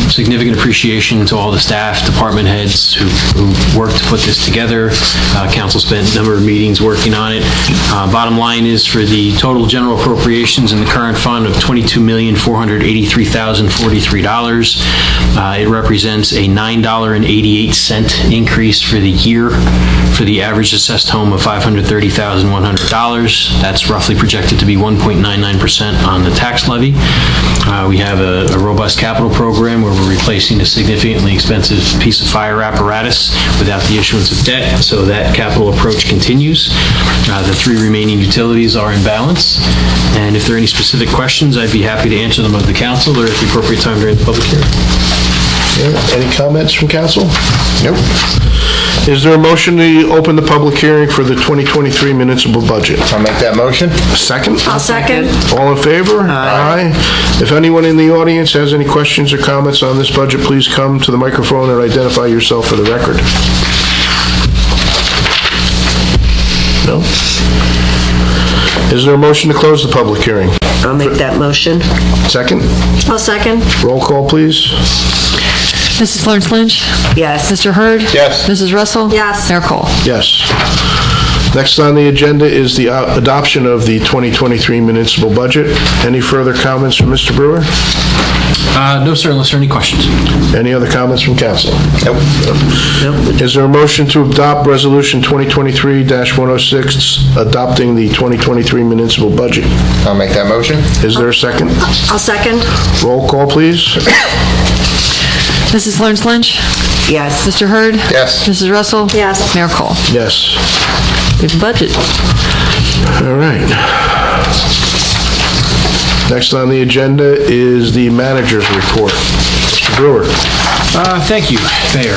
[SPEAKER 7] Significant appreciation to all the staff, department heads who worked to put this together. Council spent a number of meetings working on it. Bottom line is, for the total general appropriations in the current fund of $22,483,043, it represents a $9.88 increase for the year for the average assessed home of $530,100. That's roughly projected to be 1.99% on the tax levy. We have a robust capital program where we're replacing a significantly expensive piece of fire apparatus without the issuance of debt, so that capital approach continues. The 3 remaining utilities are in balance, and if there are any specific questions, I'd be happy to answer them of the council or at the appropriate time during the public hearing.
[SPEAKER 1] Yeah, any comments from council?
[SPEAKER 3] Nope.
[SPEAKER 1] Is there a motion to open the public hearing for the 2023 municipal budget?
[SPEAKER 3] I'll make that motion.
[SPEAKER 1] Second?
[SPEAKER 9] I'll second.
[SPEAKER 1] All in favor? Aye. If anyone in the audience has any questions or comments on this budget, please come to the microphone and identify yourself for the record. No? Is there a motion to close the public hearing?
[SPEAKER 12] I'll make that motion.
[SPEAKER 1] Second?
[SPEAKER 9] I'll second.
[SPEAKER 1] Roll call, please.
[SPEAKER 6] Mrs. Florence Lynch?
[SPEAKER 12] Yes.
[SPEAKER 6] Mr. Hurd?
[SPEAKER 3] Yes.
[SPEAKER 6] Mrs. Russell?
[SPEAKER 9] Yes.
[SPEAKER 6] Mayor Cole?
[SPEAKER 1] Yes. Next on the agenda is the adoption of the 2023 municipal budget. Any further comments from Mr. Brewer?
[SPEAKER 7] No, sir, unless there are any questions.
[SPEAKER 1] Any other comments from council?
[SPEAKER 3] Nope.
[SPEAKER 1] Is there a motion to adopt Resolution 2023-106, adopting the 2023 municipal budget?
[SPEAKER 3] I'll make that motion.
[SPEAKER 1] Is there a second?
[SPEAKER 9] I'll second.
[SPEAKER 1] Roll call, please.
[SPEAKER 6] Mrs. Florence Lynch?
[SPEAKER 12] Yes.
[SPEAKER 6] Mr. Hurd?
[SPEAKER 3] Yes.
[SPEAKER 6] Mrs. Russell?
[SPEAKER 9] Yes.
[SPEAKER 6] Mayor Cole?
[SPEAKER 1] Yes.
[SPEAKER 6] We have a budget.
[SPEAKER 1] All right. Next on the agenda is the manager's report. Mr. Brewer.
[SPEAKER 7] Thank you, Mayor.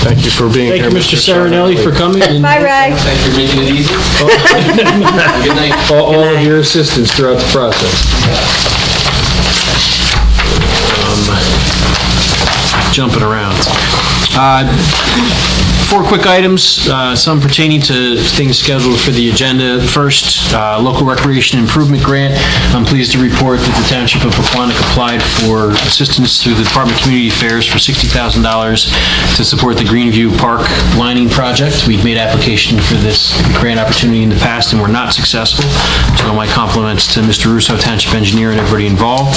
[SPEAKER 1] Thank you for being
[SPEAKER 7] Thank
[SPEAKER 1] here,
[SPEAKER 7] you, Mr. Sarinelli, for coming.
[SPEAKER 9] Bye, Ray.
[SPEAKER 7] Thank you for making it easy. Good night. All of your assistance throughout the process. Jumping around. 4 quick items, some pertaining to things scheduled for the agenda. First, local recreation improvement grant. I'm pleased to report that the Township of Pequannock applied for assistance through the Department of Community Affairs for $60,000 to support the Greenview Park lining project. We've made application for this grant opportunity in the past and were not successful. So my compliments to Mr. Russo, Township Engineer, and everybody involved.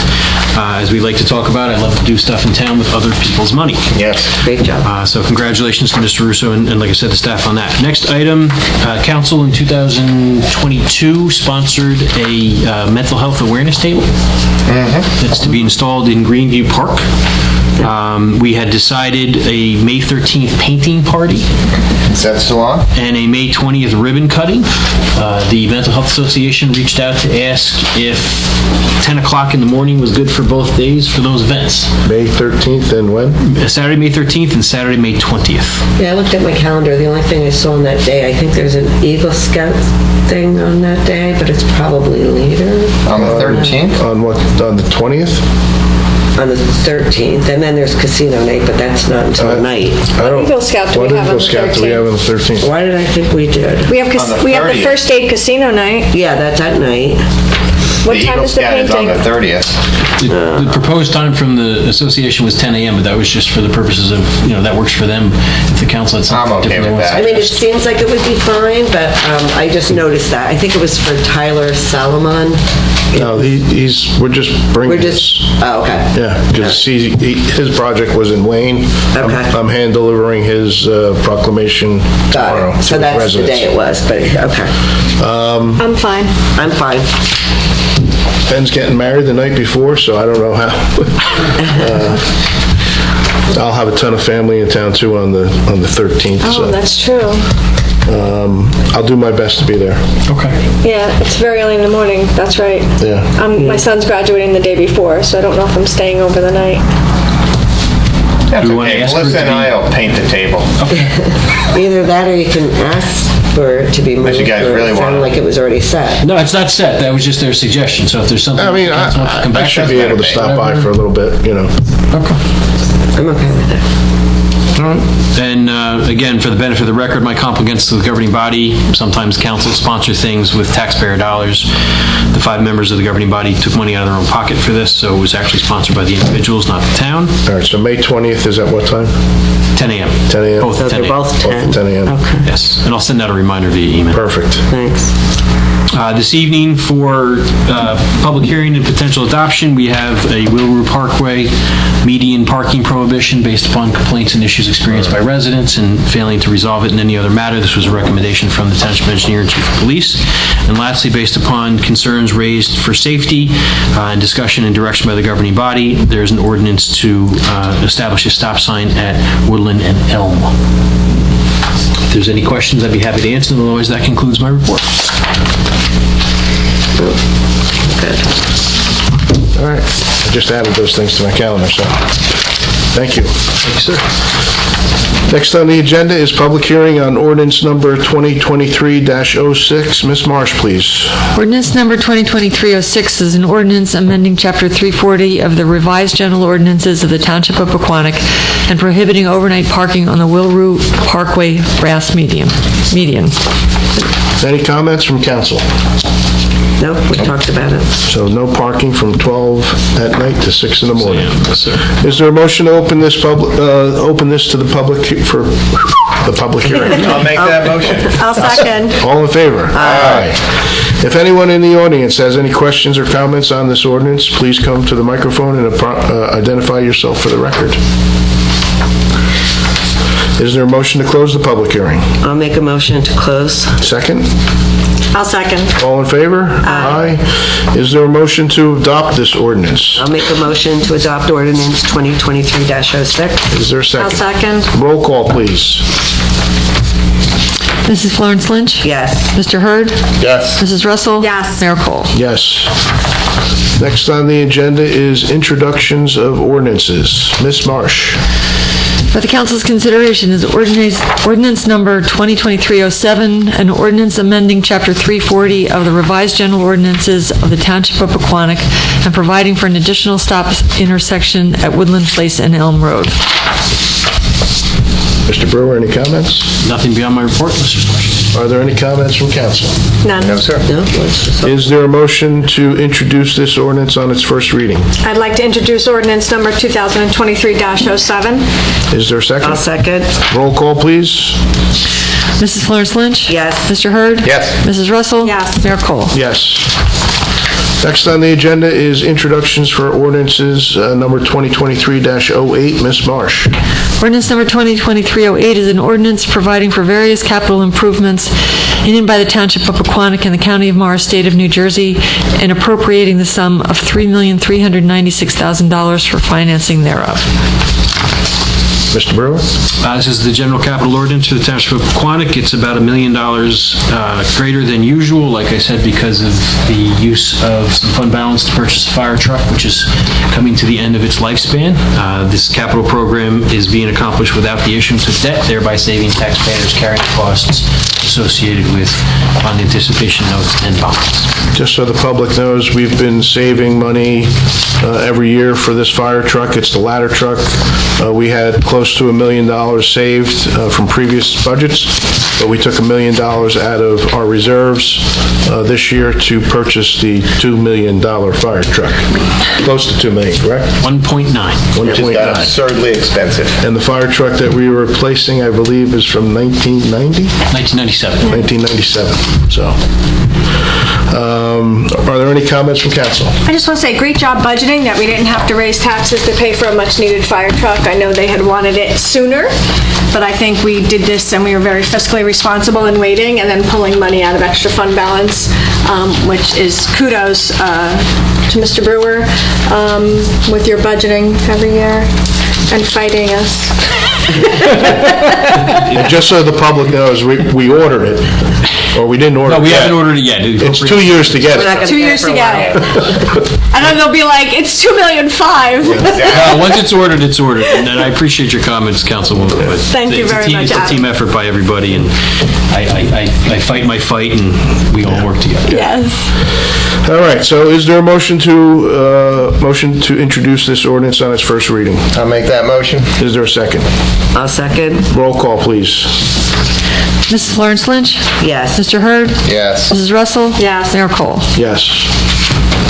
[SPEAKER 7] As we like to talk about, I love to do stuff in town with other people's money.
[SPEAKER 3] Yes.
[SPEAKER 12] Great job.
[SPEAKER 7] So congratulations to Mr. Russo and like I said, the staff on that. Next item, council in 2022 sponsored a mental health awareness table that's to be installed in Greenview Park. We had decided a May 13th painting party.
[SPEAKER 3] Is that still on?
[SPEAKER 7] And a May 20th ribbon cutting. The Mental Health Association reached out to ask if 10 o'clock in the morning was good for both days for those events.
[SPEAKER 1] May 13th and when?
[SPEAKER 7] Saturday, May 13th and Saturday, May 20th.
[SPEAKER 12] Yeah, I looked at my calendar. The only thing I saw on that day, I think there's an Eagle Scout thing on that day, but it's probably later.
[SPEAKER 3] On the 13th?
[SPEAKER 1] On what, on the 20th?
[SPEAKER 12] On the 13th, and then there's casino night, but that's not until night.
[SPEAKER 1] I don't.
[SPEAKER 9] Eagle Scout do we have on the
[SPEAKER 1] What Eagle Scout do we have on the 13th?
[SPEAKER 12] Why did I think we did?
[SPEAKER 9] We have
[SPEAKER 3] On the
[SPEAKER 9] the
[SPEAKER 3] 30th.
[SPEAKER 9] first aid casino night.
[SPEAKER 12] Yeah, that's at night.
[SPEAKER 9] What
[SPEAKER 3] The
[SPEAKER 9] time
[SPEAKER 3] Eagle
[SPEAKER 9] is the
[SPEAKER 3] Scout is on
[SPEAKER 9] painting?
[SPEAKER 3] the 30th.
[SPEAKER 7] The proposed time from the association was 10 a.m., but that was just for the purposes of, that works for them. If the council had something
[SPEAKER 3] I'm okay
[SPEAKER 7] different.
[SPEAKER 3] with
[SPEAKER 7] they
[SPEAKER 3] that.
[SPEAKER 12] I
[SPEAKER 7] want to
[SPEAKER 12] mean, it seems like it would be fine, but I just noticed that. I think it was for Tyler Salomon.
[SPEAKER 1] No, we're just bringing
[SPEAKER 12] We're just,
[SPEAKER 1] this.
[SPEAKER 12] oh, okay.
[SPEAKER 1] Yeah, because his project was in Wayne.
[SPEAKER 12] Okay.
[SPEAKER 1] I'm hand delivering his proclamation tomorrow
[SPEAKER 12] Got it.
[SPEAKER 1] to
[SPEAKER 12] So
[SPEAKER 1] his
[SPEAKER 12] that's the
[SPEAKER 1] residents.
[SPEAKER 12] day it was, but, okay.
[SPEAKER 9] I'm fine.
[SPEAKER 12] I'm fine.
[SPEAKER 1] Ben's getting married the night before, so I don't know how. I'll have a ton of family in town too on the 13th.
[SPEAKER 9] Oh,
[SPEAKER 1] so
[SPEAKER 9] that's true.
[SPEAKER 1] I'll do my best to be there.
[SPEAKER 7] Okay.
[SPEAKER 9] Yeah, it's very early in the morning. That's right.
[SPEAKER 1] Yeah.
[SPEAKER 9] My son's graduating the day before, so I don't know if I'm staying over the night.
[SPEAKER 3] That's
[SPEAKER 7] Do we wanna
[SPEAKER 3] okay.
[SPEAKER 7] ask her
[SPEAKER 3] Melissa
[SPEAKER 7] to
[SPEAKER 3] and
[SPEAKER 7] be-
[SPEAKER 3] I will paint the table.
[SPEAKER 12] Either that or you can ask for it to be moved.
[SPEAKER 3] you guys
[SPEAKER 12] or
[SPEAKER 3] really
[SPEAKER 12] it sounded
[SPEAKER 3] want it.
[SPEAKER 12] like it was already set.
[SPEAKER 7] No, it's not set. That was just their suggestion. So if there's something
[SPEAKER 1] I mean,
[SPEAKER 7] the council wants to come
[SPEAKER 1] I
[SPEAKER 7] back
[SPEAKER 1] should
[SPEAKER 7] with,
[SPEAKER 1] be able to
[SPEAKER 3] better
[SPEAKER 1] stop by for a little bit,
[SPEAKER 12] I'm okay with it.
[SPEAKER 7] And again, for the benefit of the record, my compliments to the governing body. Sometimes council sponsor things with taxpayer dollars. The 5 members of the governing body took money out of their own pocket for this, so it was actually sponsored by the individuals, not the town.
[SPEAKER 1] All right, so May 20th is at what time?
[SPEAKER 7] 10 a.m.
[SPEAKER 1] 10 a.m.?
[SPEAKER 7] Both
[SPEAKER 12] So
[SPEAKER 7] 10
[SPEAKER 12] they're
[SPEAKER 7] a.m.
[SPEAKER 12] both 10?
[SPEAKER 1] 10 a.m.
[SPEAKER 12] Okay,
[SPEAKER 7] Yes, and I'll send out a reminder via email.
[SPEAKER 1] Perfect.
[SPEAKER 12] thanks.
[SPEAKER 7] This evening for public hearing and potential adoption, we have a Willrue Parkway median parking prohibition based upon complaints and issues experienced by residents and failing to resolve it in any other matter. This was a recommendation from the Township Engineer and Chief of Police. And lastly, based upon concerns raised for safety and discussion and direction by the governing body, there's an ordinance to establish a stop sign at Woodland and Elm. If there's any questions, I'd be happy to answer them. Otherwise, that concludes my report.
[SPEAKER 1] All right, I just added those things to my calendar, so thank you.
[SPEAKER 7] Thank you, sir.
[SPEAKER 1] Next on the agenda is public hearing on ordinance number 2023-06. Ms. Marsh, please.
[SPEAKER 6] Ordinance number 2023-06 is an ordinance amending Chapter 340 of the revised general ordinances of the Township of Pequannock and prohibiting overnight parking on the Willrue Parkway grass median.
[SPEAKER 1] Any comments from council?
[SPEAKER 12] Nope, we talked about it.
[SPEAKER 1] So no parking from 12 at night to 6 in the morning.
[SPEAKER 7] Yes, sir.
[SPEAKER 1] Is there a motion to open this to the public for the public hearing?
[SPEAKER 3] I'll make that motion.
[SPEAKER 9] I'll second.
[SPEAKER 1] All in favor? Aye. If anyone in the audience has any questions or comments on this ordinance, please come to the microphone and identify yourself for the record. Is there a motion to close the public hearing?
[SPEAKER 12] I'll make a motion to close.
[SPEAKER 1] Second?
[SPEAKER 9] I'll second.
[SPEAKER 1] All in favor? Aye. Is there a motion to adopt this ordinance?
[SPEAKER 12] I'll make a motion to adopt ordinance 2023-06.
[SPEAKER 1] Is there a
[SPEAKER 9] I'll
[SPEAKER 1] second?
[SPEAKER 9] second.
[SPEAKER 1] Roll call, please.
[SPEAKER 6] Mrs. Florence Lynch?
[SPEAKER 12] Yes.
[SPEAKER 6] Mr. Hurd?
[SPEAKER 3] Yes.
[SPEAKER 6] Mrs. Russell?
[SPEAKER 9] Yes.
[SPEAKER 6] Mayor Cole?
[SPEAKER 1] Yes. Next on the agenda is introductions of ordinances. Ms. Marsh.
[SPEAKER 6] For the council's consideration is ordinance number 2023-07, an ordinance amending Chapter 340 of the revised general ordinances of the Township of Pequannock and providing for an additional stop intersection at Woodland Place and Elm Road.
[SPEAKER 1] Mr. Brewer, any comments?
[SPEAKER 7] Nothing beyond my report, unless there's questions.
[SPEAKER 1] Are there any comments from council?
[SPEAKER 9] None.
[SPEAKER 3] No, sir.
[SPEAKER 12] No, let's just...
[SPEAKER 1] Is there a motion to introduce this ordinance on its first reading?
[SPEAKER 9] I'd like to introduce ordinance number 2023-07.
[SPEAKER 1] Is there a second?
[SPEAKER 12] I'll second.
[SPEAKER 1] Roll call, please.
[SPEAKER 6] Mrs. Florence Lynch?
[SPEAKER 12] Yes.
[SPEAKER 6] Mr. Hurd?
[SPEAKER 3] Yes.
[SPEAKER 6] Mrs. Russell?
[SPEAKER 9] Yes.
[SPEAKER 6] Mayor Cole?
[SPEAKER 1] Yes. Next on the agenda is introductions for ordinances number 2023-08. Ms. Marsh.
[SPEAKER 6] Ordinance number 2023-08 is an ordinance providing for various capital improvements in and by the Township of Pequannock and the County of Morris, State of New Jersey, and appropriating the sum of $3,396,000 for financing thereof.
[SPEAKER 1] Mr. Brewer?
[SPEAKER 7] This is the general capital ordinance for the Township of Pequannock. It's about $1 million greater than usual, like I said, because of the use of some fund balance to purchase a fire truck, which is coming to the end of its lifespan. This capital program is being accomplished without the issuance of debt, thereby saving taxpayers carrying costs associated with bond anticipation notes and bonds.
[SPEAKER 1] Just so the public knows, we've been saving money every year for this fire truck. It's the ladder truck. We had close to $1 million saved from previous budgets, but we took $1 million out of our reserves this year to purchase the $2 million fire truck. Close to $2 million, correct?
[SPEAKER 7] 1.9.
[SPEAKER 3] It just got absurdly expensive.
[SPEAKER 1] And the fire truck that we were replacing, I believe, is from 1990?
[SPEAKER 7] 1997.
[SPEAKER 1] 1997, so. Are there any comments from council?
[SPEAKER 9] I just want to say, great job budgeting, that we didn't have to raise taxes to pay for a much-needed fire truck. I know they had wanted it sooner, but I think we did this and we were very fiscally responsible in waiting and then pulling money out of extra fund balance, which is kudos to Mr. Brewer with your budgeting every year and fighting us.
[SPEAKER 1] Just so the public knows, we ordered it, or we didn't order it
[SPEAKER 7] No, we
[SPEAKER 1] yet.
[SPEAKER 7] haven't ordered it yet.
[SPEAKER 1] It's 2 years to get it.
[SPEAKER 9] 2 years to get it. And then they'll be like, it's $2,500,000.
[SPEAKER 7] Once it's ordered, it's ordered. And I appreciate your comments, Councilwoman. But
[SPEAKER 9] Thank you very much,
[SPEAKER 7] It's a
[SPEAKER 9] Adam.
[SPEAKER 7] team effort by everybody, and I fight my fight, and we all work together.
[SPEAKER 9] Yes.
[SPEAKER 1] All right, so is there a motion to introduce this ordinance on its first reading?
[SPEAKER 3] I'll make that motion.
[SPEAKER 1] Is there a second?
[SPEAKER 12] I'll second.
[SPEAKER 1] Roll call, please.
[SPEAKER 6] Mrs. Florence Lynch?
[SPEAKER 12] Yes.
[SPEAKER 6] Mr. Hurd?
[SPEAKER 3] Yes.
[SPEAKER 6] Mrs. Russell?
[SPEAKER 9] Yes.
[SPEAKER 6] Mayor Cole?
[SPEAKER 1] Yes.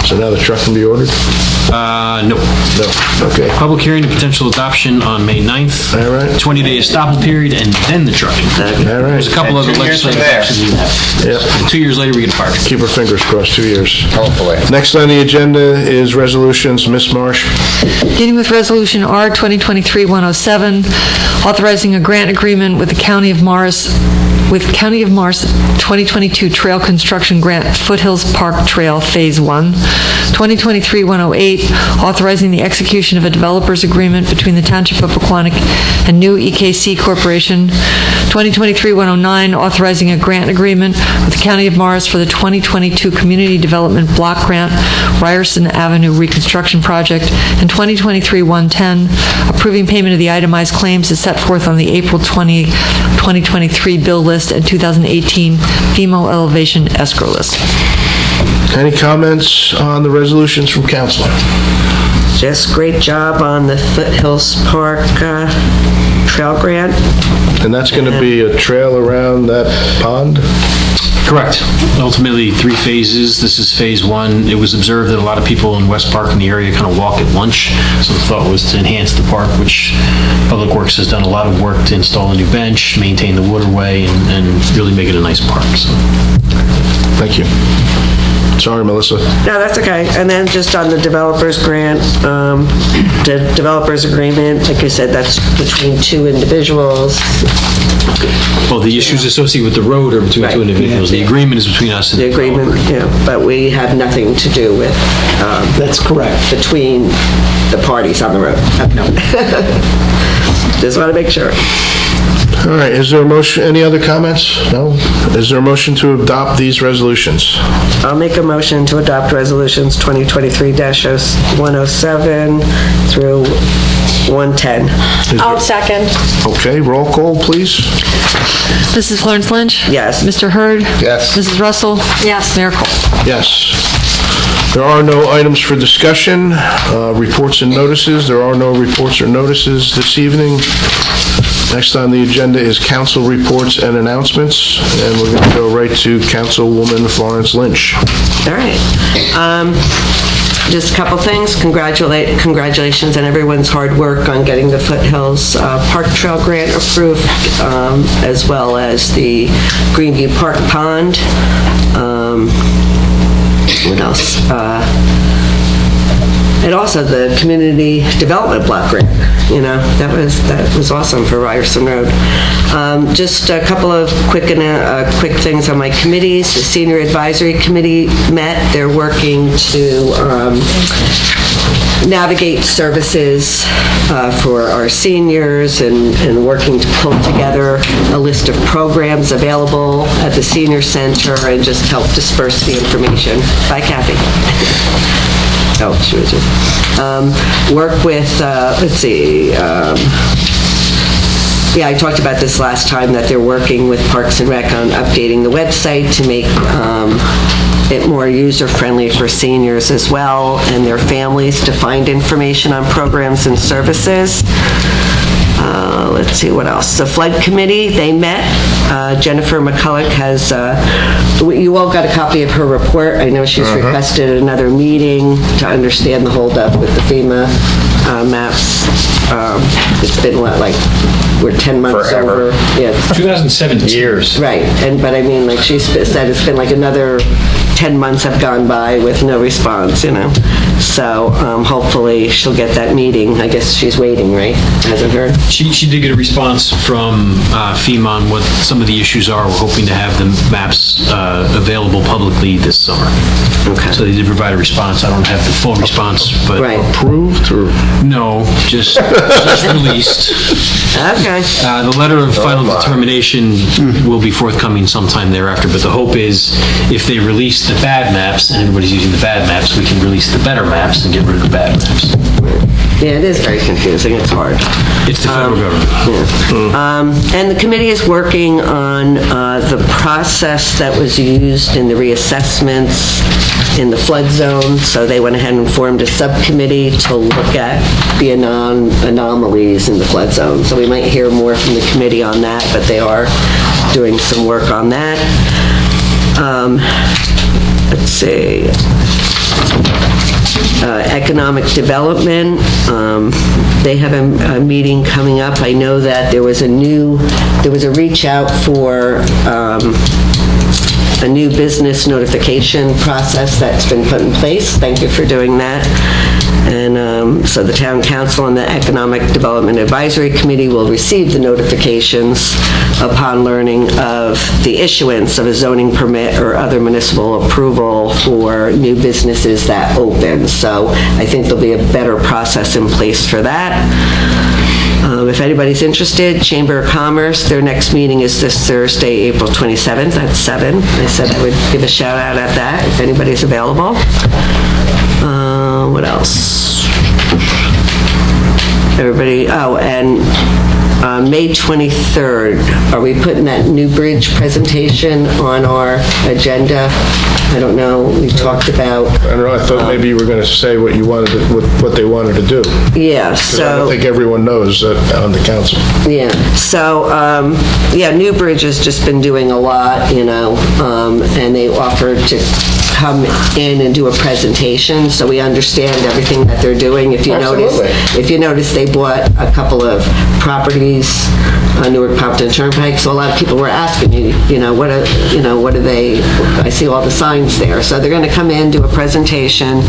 [SPEAKER 1] So now the truck can be ordered?
[SPEAKER 7] No.
[SPEAKER 1] No. Okay.
[SPEAKER 7] Public hearing and potential adoption on May 9th.
[SPEAKER 1] All right.
[SPEAKER 7] 20-day estoppel period, and then the trucking.
[SPEAKER 1] All right.
[SPEAKER 7] There's a couple
[SPEAKER 3] And
[SPEAKER 7] other
[SPEAKER 3] 2 years from
[SPEAKER 7] legislative
[SPEAKER 3] there.
[SPEAKER 7] actions we have.
[SPEAKER 1] Yep.
[SPEAKER 7] 2 years later, we get a fire truck.
[SPEAKER 1] Keep our fingers crossed, 2 years.
[SPEAKER 3] Hopefully.
[SPEAKER 1] Next on the agenda is resolutions. Ms. Marsh.
[SPEAKER 6] Beginning with Resolution R 2023-107, authorizing a grant agreement with the County of Morris 2022 Trail Construction Grant Foothills Park Trail Phase 1. 2023-108, authorizing the execution of a developer's agreement between the Township of Pequannock and New EKC Corporation. 2023-109, authorizing a grant agreement with the County of Morris for the 2022 Community Development Block Grant Ryerson Avenue Reconstruction Project. And 2023-110, approving payment of the itemized claims as set forth on the April 20, 2023 bill list and 2018 FEMO elevation escrow list.
[SPEAKER 1] Any comments on the resolutions from council?
[SPEAKER 12] Just great job on the Foothills Park trail grant.
[SPEAKER 1] And that's going to be a trail around that pond?
[SPEAKER 7] Correct. Ultimately, 3 phases. This is phase 1. It was observed that a lot of people in West Park and the area kind of walk at lunch, so the thought was to enhance the park, which Public Works has done a lot of work to install a new bench, maintain the waterway, and really make it a nice park. So.
[SPEAKER 1] Thank you. Sorry, Melissa.
[SPEAKER 16] No, that's okay. And then just on the developer's grant, the developer's agreement, like I said, that's between 2 individuals.
[SPEAKER 7] Well, the issues associated with the road are between 2 individuals. The agreement is between us and
[SPEAKER 16] the agreement, but we have nothing to do with.
[SPEAKER 11] That's correct.
[SPEAKER 16] Between the parties on the road. No. Just want to make sure.
[SPEAKER 1] All right, is there a motion, any other comments? No? Is there a motion to adopt these resolutions?
[SPEAKER 16] I'll make a motion to adopt resolutions 2023-107 through 110.
[SPEAKER 9] I'll second.
[SPEAKER 1] Okay, roll call, please.
[SPEAKER 6] Mrs. Florence Lynch?
[SPEAKER 16] Yes.
[SPEAKER 6] Mr. Hurd?
[SPEAKER 3] Yes.
[SPEAKER 6] Mrs. Russell?
[SPEAKER 9] Yes.
[SPEAKER 6] Mayor Cole?
[SPEAKER 1] Yes. There are no items for discussion, reports and notices. There are no reports or notices this evening. Next on the agenda is council reports and announcements, and we're going to go right to Councilwoman Florence Lynch.
[SPEAKER 16] All right. Just a couple things. Congratulations on everyone's hard work on getting the Foothills Park Trail Grant approved, as well as the Greenview Park Pond. What else? And also the Community Development Block Grant. That was awesome for Ryerson Road. Just a couple of quick things on my committees. The Senior Advisory Committee met. They're working to navigate services for our seniors and working to pull together a list of programs available at the senior center and just help disperse the information. Bye, Kathy. Oh, she was just, work with, let's see, I talked about this last time, that they're working with Parks and Rec on updating the website to make it more user-friendly for seniors as well and their families to find information on programs and services. Let's see, what else? The Flood Committee, they met. Jennifer McCulloch has, you all got a copy of her report. I know she's requested another meeting to understand the holdup with the FEMA maps. It's been, what, like, we're 10 months
[SPEAKER 3] Forever.
[SPEAKER 16] over. Yeah.
[SPEAKER 7] 2017.
[SPEAKER 3] Years.
[SPEAKER 16] Right, but I mean, like she said, it's been like another 10 months have gone by with no response, So hopefully she'll get that meeting. I guess she's waiting, right? Hasn't heard?
[SPEAKER 7] She did get a response from FEMA on what some of the issues are. We're hoping to have the maps available publicly this summer.
[SPEAKER 16] Okay.
[SPEAKER 7] So they did provide a response. I don't have the full response, but...
[SPEAKER 16] Right.
[SPEAKER 1] Approved or?
[SPEAKER 7] No, just released.
[SPEAKER 16] Okay.
[SPEAKER 7] The letter of final determination will be forthcoming sometime thereafter, but the hope is if they release the bad maps and everybody's using the bad maps, we can release the better maps and get rid of the bad maps.
[SPEAKER 16] Yeah, it is very confusing. It's hard.
[SPEAKER 7] It's the federal government.
[SPEAKER 16] And the committee is working on the process that was used in the reassessments in the flood zone. So they went ahead and formed a subcommittee to look at the anomalies in the flood zone. So we might hear more from the committee on that, but they are doing some work on that. Let's see. Economic development, they have a meeting coming up. I know that there was a reach out for a new business notification process that's been put in place. Thank you for doing that. And so the Town Council and the Economic Development Advisory Committee will receive the notifications upon learning of the issuance of a zoning permit or other municipal approval for new businesses that open. So I think there'll be a better process in place for that. If anybody's interested, Chamber of Commerce, their next meeting is this Thursday, April 27th at 7. I said I would give a shout out at that if anybody's available. What else? Everybody, and May 23rd, are we putting that New Bridge presentation on our agenda? I don't know, we talked about...
[SPEAKER 1] I don't know, I thought maybe you were going to say what you wanted, what they wanted to do.
[SPEAKER 16] Yeah,
[SPEAKER 1] 'Cause I don't
[SPEAKER 16] so...
[SPEAKER 1] think everyone knows that on the council.
[SPEAKER 16] Yeah, so, New Bridge has just been doing a lot, and they offered to come in and do a presentation, so we understand everything that they're doing. If you notice, they bought a couple of properties on Newark Popton Turnpike, so a lot of people were asking me, what are they, I see all the signs there. So they're going to come in, do a presentation,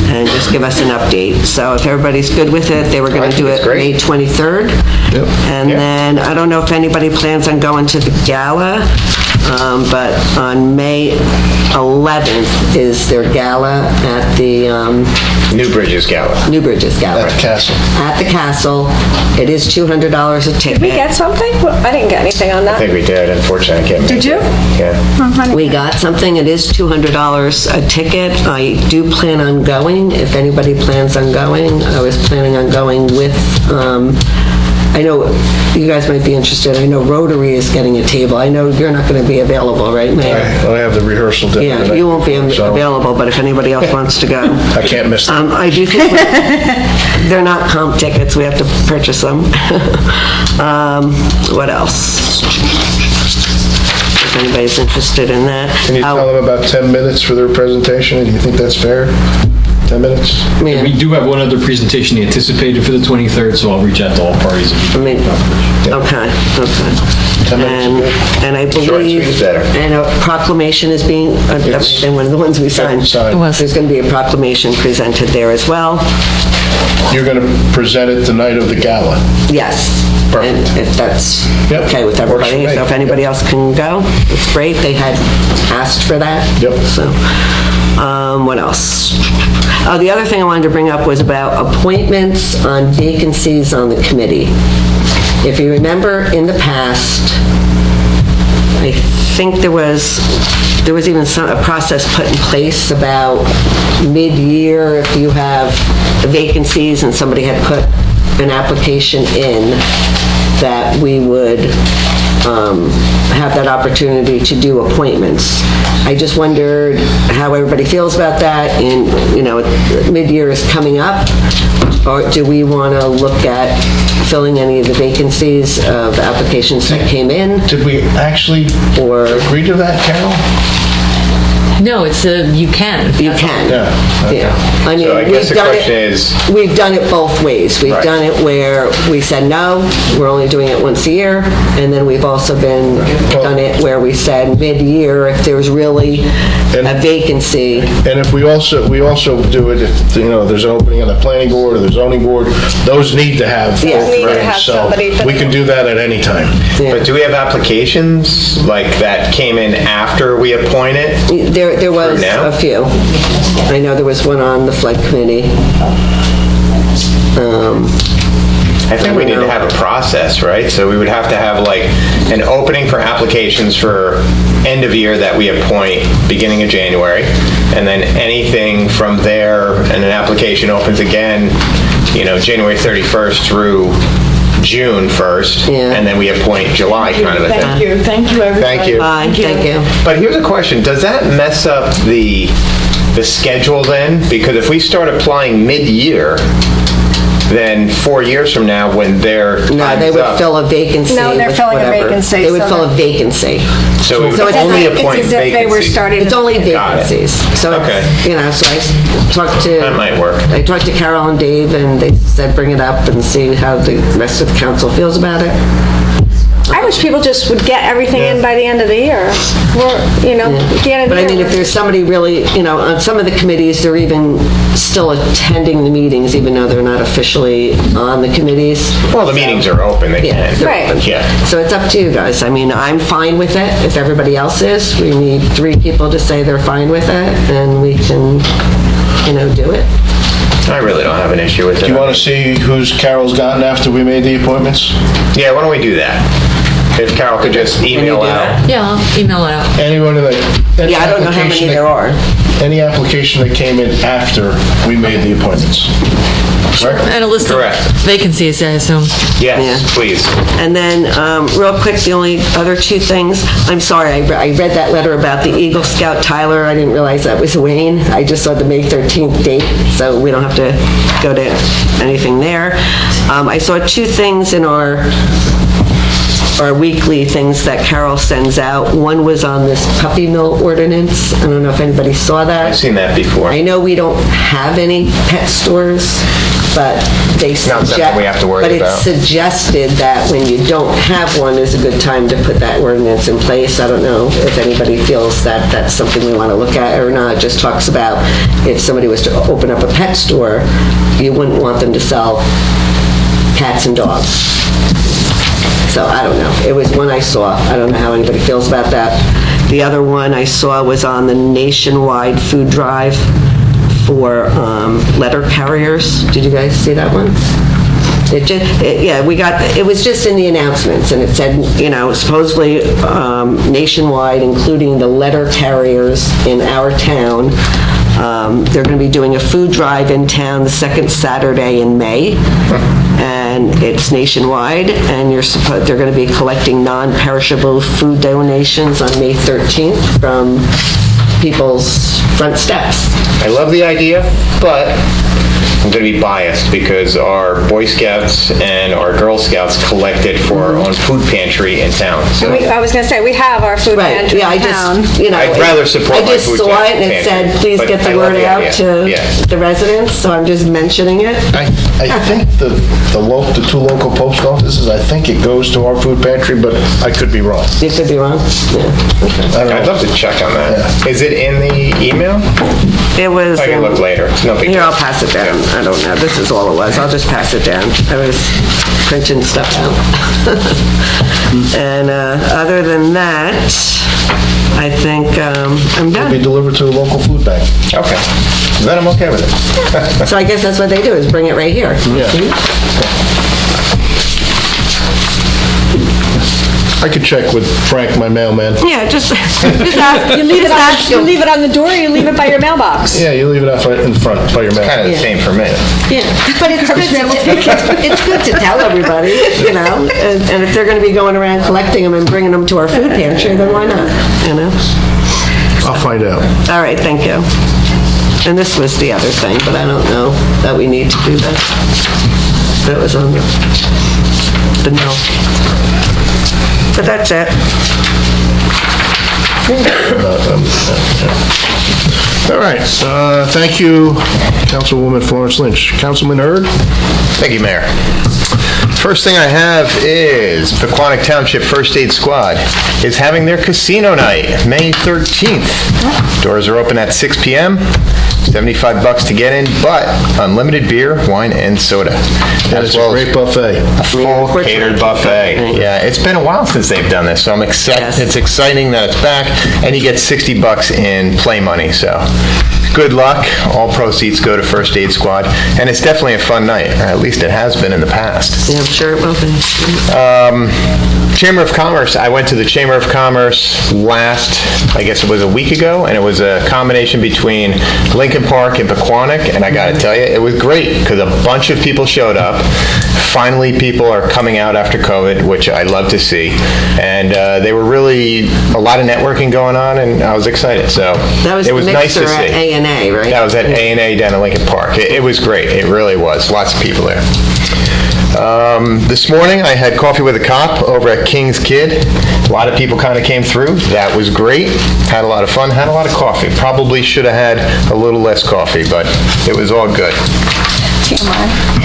[SPEAKER 16] and just give us an update. So if everybody's good with it, they were going to do it May 23rd.
[SPEAKER 1] Yep.
[SPEAKER 16] And then, I don't know if anybody plans on going to the gala, but on May 11th is their gala at the...
[SPEAKER 3] New Bridges Gala.
[SPEAKER 16] New Bridges Gala.
[SPEAKER 1] At the castle.
[SPEAKER 16] At the castle. It is $200 a ticket.
[SPEAKER 9] Did we get something? Well, I didn't get anything on
[SPEAKER 3] I
[SPEAKER 9] that.
[SPEAKER 3] think we did, unfortunately, I can't
[SPEAKER 9] Did
[SPEAKER 3] remember.
[SPEAKER 9] you?
[SPEAKER 3] Yeah.
[SPEAKER 16] We got something. It is $200 a ticket. I do plan on going, if anybody plans on going. I was planning on going with, I know you guys might be interested. I know Rotary is getting a table. I know you're not going to be available, right, Mayor?
[SPEAKER 1] I have the rehearsal dinner
[SPEAKER 16] Yeah,
[SPEAKER 1] tonight,
[SPEAKER 16] you won't be
[SPEAKER 1] so
[SPEAKER 16] available, but if anybody else wants to go.
[SPEAKER 1] I can't miss them.
[SPEAKER 16] I do think they're not comp tickets. We have to purchase them. What else? If anybody's interested in that.
[SPEAKER 1] Can you tell them about 10 minutes for their presentation? Do you think that's fair? 10 minutes?
[SPEAKER 16] Yeah.
[SPEAKER 7] We do have one other presentation anticipated for the 23rd, so I'll reach out to all parties.
[SPEAKER 16] Okay.
[SPEAKER 1] 10 minutes.
[SPEAKER 16] And I
[SPEAKER 3] Short and
[SPEAKER 16] believe,
[SPEAKER 3] sweet is better.
[SPEAKER 16] and a proclamation is being, and one of the ones we signed.
[SPEAKER 6] It was.
[SPEAKER 16] There's going to be a proclamation presented there as well.
[SPEAKER 1] You're going to present it the night of the gala.
[SPEAKER 16] Yes.
[SPEAKER 1] Perfect.
[SPEAKER 16] And if that's
[SPEAKER 1] Yep.
[SPEAKER 16] okay with
[SPEAKER 1] Works for
[SPEAKER 16] everybody,
[SPEAKER 1] me.
[SPEAKER 16] so if anybody else can go, it's great. They had asked for that.
[SPEAKER 1] Yep.
[SPEAKER 16] So, what else? The other thing I wanted to bring up was about appointments on vacancies on the committee. If you remember in the past, I think there was even a process put in place about mid-year, if you have vacancies and somebody had put an application in, that we would have that opportunity to do appointments. I just wondered how everybody feels about that, and, mid-year is coming up, or do we want to look at filling any of the vacancies of applications that came in?
[SPEAKER 1] Did we actually agree to that, Carol?
[SPEAKER 6] No, it's you can.
[SPEAKER 16] You can.
[SPEAKER 1] Yeah. Okay.
[SPEAKER 16] Yeah. I mean,
[SPEAKER 3] So I guess the question is...
[SPEAKER 16] We've done it both ways. We've
[SPEAKER 3] Right.
[SPEAKER 16] done it where we said, no, we're only doing it once a year, and then we've also done it where we said mid-year, if there's really a vacancy.
[SPEAKER 1] And if we also do it, if, there's an opening on the planning board or the zoning board, those need to have
[SPEAKER 16] Yeah.
[SPEAKER 1] both
[SPEAKER 9] Need to
[SPEAKER 1] ready,
[SPEAKER 9] have
[SPEAKER 1] so
[SPEAKER 9] somebody for
[SPEAKER 1] we can do that at any time.
[SPEAKER 3] But do we have applications like that came in after we appoint it?
[SPEAKER 16] There was
[SPEAKER 3] For now?
[SPEAKER 16] a few. I know there was one on the flood committee.
[SPEAKER 3] I think we need to have a process, right? So we would have to have like an opening for applications for end of year that we appoint beginning of January, and then anything from there, and an application opens again, January 31st through June 1st, and then we appoint July kind of a thing.
[SPEAKER 4] Thank you, everybody.
[SPEAKER 3] Thank you.
[SPEAKER 16] Bye, thank you.
[SPEAKER 3] But here's a question, does that mess up the schedule then? Because if we start applying mid-year, then 4 years from now, when their
[SPEAKER 16] No,
[SPEAKER 3] time
[SPEAKER 16] they
[SPEAKER 3] is
[SPEAKER 16] would
[SPEAKER 3] up...
[SPEAKER 16] fill a vacancy.
[SPEAKER 9] No, they're
[SPEAKER 16] with
[SPEAKER 9] filling a
[SPEAKER 16] whatever.
[SPEAKER 9] vacancy,
[SPEAKER 16] They would
[SPEAKER 9] so
[SPEAKER 16] fill a
[SPEAKER 9] that-
[SPEAKER 16] vacancy.
[SPEAKER 3] So we would
[SPEAKER 16] So it's
[SPEAKER 3] only
[SPEAKER 16] like-
[SPEAKER 3] appoint
[SPEAKER 9] It's as if they were
[SPEAKER 3] vacancies.
[SPEAKER 9] starting...
[SPEAKER 16] It's only
[SPEAKER 3] Got it.
[SPEAKER 16] vacancies. So,
[SPEAKER 3] Okay.
[SPEAKER 16] so I talked to...
[SPEAKER 3] That might work.
[SPEAKER 16] I talked to Carol and Dave, and they said bring it up and see how the rest of the council feels about it.
[SPEAKER 9] I wish people just would get everything in by the end of the year. Or, at the end of
[SPEAKER 16] But
[SPEAKER 9] the
[SPEAKER 16] I mean,
[SPEAKER 9] year.
[SPEAKER 16] if there's somebody really, on some of the committees, they're even still attending the meetings, even though they're not officially on the committees.
[SPEAKER 3] Well, the meetings are open, they
[SPEAKER 16] Yeah,
[SPEAKER 3] can.
[SPEAKER 16] they're
[SPEAKER 9] Right.
[SPEAKER 16] open.
[SPEAKER 3] Yeah.
[SPEAKER 16] So it's up to you guys. I mean, I'm fine with it. If everybody else is, we need 3 people to say they're fine with it, and we can, do it.
[SPEAKER 3] I really don't have an issue with it.
[SPEAKER 1] Do you want to see who's Carol's gotten after we made the appointments?
[SPEAKER 3] Yeah, why don't we do that? If Carol could just email
[SPEAKER 16] do
[SPEAKER 3] out.
[SPEAKER 16] that?
[SPEAKER 6] Yeah, I'll email it out.
[SPEAKER 1] Anyone that...
[SPEAKER 16] Yeah, I don't know how many there are.
[SPEAKER 1] any application that came in after we made the appointments. Correct?
[SPEAKER 6] And a list of vacancies, I assume.
[SPEAKER 3] Yes, please.
[SPEAKER 16] And then, real quick, the only other two things, I'm sorry, I read that letter about the Eagle Scout Tyler. I didn't realize that was Wayne. I just saw the May 13th date, so we don't have to go to anything there. I saw two things in our weekly things that Carol sends out. One was on this puppy mill ordinance. I don't know if anybody saw that.
[SPEAKER 3] I've seen that before.
[SPEAKER 16] I know we don't have any pet stores, but they
[SPEAKER 3] Not something we have to worry about.
[SPEAKER 16] But it's suggested that when you don't have one is a good time to put that ordinance in place. I don't know if anybody feels that that's something we want to look at or not. It just talks about if somebody was to open up a pet store, you wouldn't want them to sell cats and dogs. So I don't know. It was one I saw. I don't know how anybody feels about that. The other one I saw was on the nationwide food drive for letter carriers. Did you guys see that one? It was just in the announcements, and it said, supposedly nationwide, including the letter carriers in our town. They're going to be doing a food drive in town the second Saturday in May, and it's nationwide, and they're going to be collecting non-perishable food donations on May 13th from people's front steps.
[SPEAKER 3] I love the idea, but I'm going to be biased because our Boy Scouts and our Girl Scouts collected for our own food pantry in town. So
[SPEAKER 9] I was going to say, we have our food pantry in town.
[SPEAKER 3] I'd rather support my food
[SPEAKER 16] I just saw it, and it
[SPEAKER 3] pantry,
[SPEAKER 16] said, please
[SPEAKER 3] but
[SPEAKER 16] get
[SPEAKER 3] I
[SPEAKER 16] the
[SPEAKER 3] love
[SPEAKER 16] word out
[SPEAKER 3] idea.
[SPEAKER 16] to the residents, so I'm just mentioning it.
[SPEAKER 1] I think the two local post offices, I think it goes to our food pantry, but I could be wrong.
[SPEAKER 16] You could be wrong. Yeah. Okay.
[SPEAKER 3] I'd love to check on that. Yeah. Is it in the email?
[SPEAKER 16] It was.
[SPEAKER 3] I can look later. It's no big deal.
[SPEAKER 16] Here, I'll pass it down. I don't know. This is all it was. I'll just pass it down. I was printing stuff out. And other than that, I think I'm done.
[SPEAKER 1] It'll be delivered to a local food bank.
[SPEAKER 3] Okay. Then I'm okay with it.
[SPEAKER 16] So I guess that's what they do, is bring it right here.
[SPEAKER 1] Yeah. I could check with Frank, my mailman.
[SPEAKER 16] Yeah, just ask.
[SPEAKER 9] You leave it on the door, or you leave it by your mailbox?
[SPEAKER 1] Yeah, you leave it out right in front by your mailman.
[SPEAKER 3] Kind of the same for me.
[SPEAKER 16] Yeah, but it's good to tell everybody, and if they're going to be going around collecting them and bringing them to our food pantry, then why not,
[SPEAKER 1] I'll find out.
[SPEAKER 16] All right, thank you. And this was the other thing, but I don't know that we need to do that. That was on the no. But that's it.
[SPEAKER 1] All right, thank you, Councilwoman Florence Lynch. Councilman Hurd?
[SPEAKER 3] Thank you, Mayor. First thing I have is Pequannock Township First Aid Squad is having their casino night, May 13th. Doors are open at 6 p.m. $75 to get in, but unlimited beer, wine, and soda.
[SPEAKER 1] That is a great buffet.
[SPEAKER 3] A full catered buffet. Yeah, it's been a while since they've done this, so I'm excited. It's exciting that it's back, and you get $60 in play money. So, good luck. All proceeds go to First Aid Squad, and it's definitely a fun night, or at least it has been in the past.
[SPEAKER 16] Yeah, I'm sure it will be.
[SPEAKER 3] Chamber of Commerce. I went to the Chamber of Commerce last, I guess it was a week ago, and it was a combination between Lincoln Park and Pequannock, and I gotta tell you, it was great, because a bunch of people showed up. Finally, people are coming out after COVID, which I love to see, and they were really, a lot of networking going on, and I was excited, so
[SPEAKER 16] that was
[SPEAKER 3] it was nice to see.
[SPEAKER 16] At A&A, right?
[SPEAKER 3] That was at A&A down in Lincoln Park. It was great, it really was, lots of people there. This morning, I had coffee with a cop over at King's Kid. A lot of people kind of came through. That was great. Had a lot of fun. Had a lot of coffee. Probably should have had a little less coffee, but it was all good.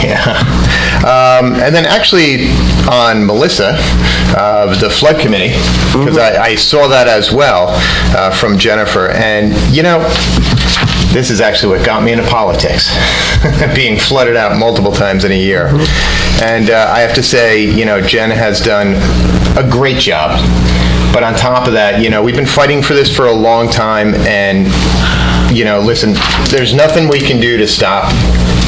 [SPEAKER 3] Yeah. And then actually on Melissa, the flood committee, because I saw that as well from Jennifer. And, this is actually what got me into politics, being flooded out multiple times in a year. And I have to say, Jen has done a great job. But on top of that, we've been fighting for this for a long time. And, listen, there's nothing we can do to stop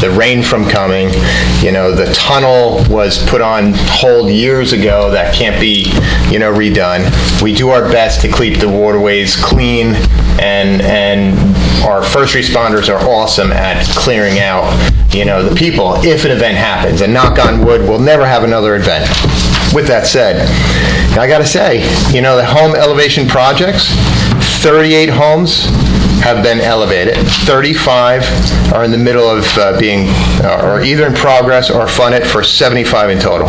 [SPEAKER 3] the rain from coming. The tunnel was put on hold years ago. That can't be, redone. We do our best to keep the waterways clean and our first responders are awesome at clearing out, the people if an event happens. And knock on wood, we'll never have another event. With that said, I gotta say, the home elevation projects, 38 homes have been elevated. 35 are in the middle of being, or either in progress or funded, for 75 in total.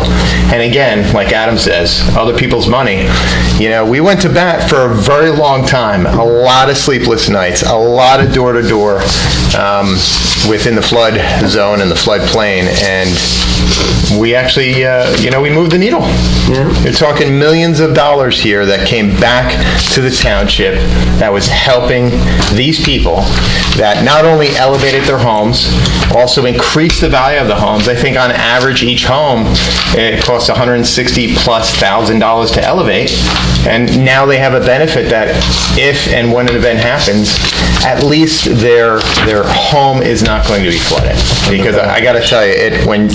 [SPEAKER 3] And again, like Adam says, other people's money. We went to bat for a very long time. A lot of sleepless nights, a lot of door-to-door within the flood zone and the flood plain. And we actually, we moved the needle. Yeah. You're talking millions of dollars here that came back to the township that was helping these people that not only elevated their homes, also increased the value of the homes. I think on average each home, it costs $160,000+ to elevate. And now they have a benefit that if and when an event happens, at least their home is not going to be flooded. Because I got to tell you, when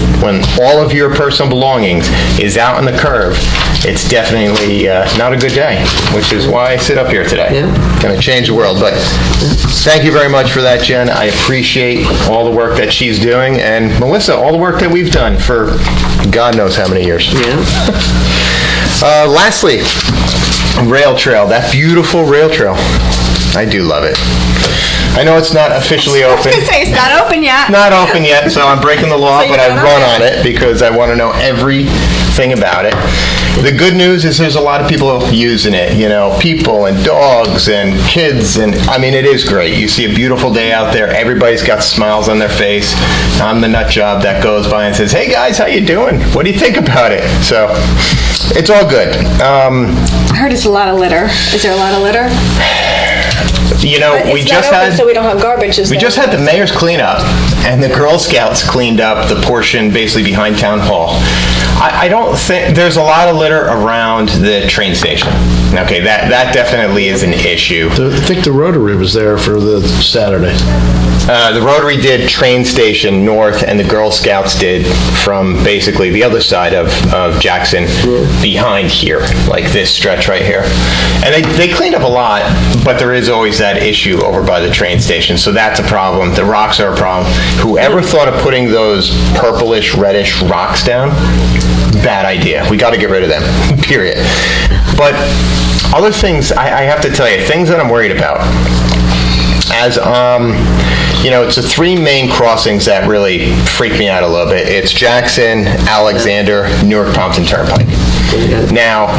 [SPEAKER 3] all of your personal belongings is out on the curb, it's definitely not a good day, which is why I sit up here today. Going to change the world. But thank you very much for that, Jen. I appreciate all the work that she's doing. And Melissa, all the work that we've done for God knows how many years. Lastly, rail trail, that beautiful rail trail. I do love it. I know it's not officially open.
[SPEAKER 9] I was going to say, it's not open yet.
[SPEAKER 3] Not open yet, so I'm breaking the law,
[SPEAKER 9] So
[SPEAKER 3] but I run on it because I want to know everything about it. The good news is there's a lot of people using it, people and dogs and kids, and it is great. You see a beautiful day out there, everybody's got smiles on their face. I'm the nut job that goes by and says, hey guys, how you doing? What do you think about it? So, it's all good.
[SPEAKER 9] I heard it's a lot of litter. Is there a lot of litter?
[SPEAKER 3] We just had,
[SPEAKER 9] so we don't have garbage.
[SPEAKER 3] We just had the mayor's cleanup, and the Girl Scouts cleaned up the portion basically behind Town Hall. I don't think there's a lot of litter around the train station. Okay, that definitely is an issue.
[SPEAKER 1] I think the Rotary was there for the Saturday.
[SPEAKER 3] The Rotary did train station north, and the Girl Scouts did from basically the other side of Jackson behind here, like this stretch right here. And they cleaned up a lot, but there is always that issue over by the train station, so that's a problem. The rocks are a problem. Whoever thought of putting those purplish, reddish rocks down, bad idea. We got to get rid of them, period. But other things, I have to tell you, things that I'm worried about. As it's the three main crossings that really freak me out a little bit. It's Jackson, Alexander, Newark-Pompton Turnpike. Now,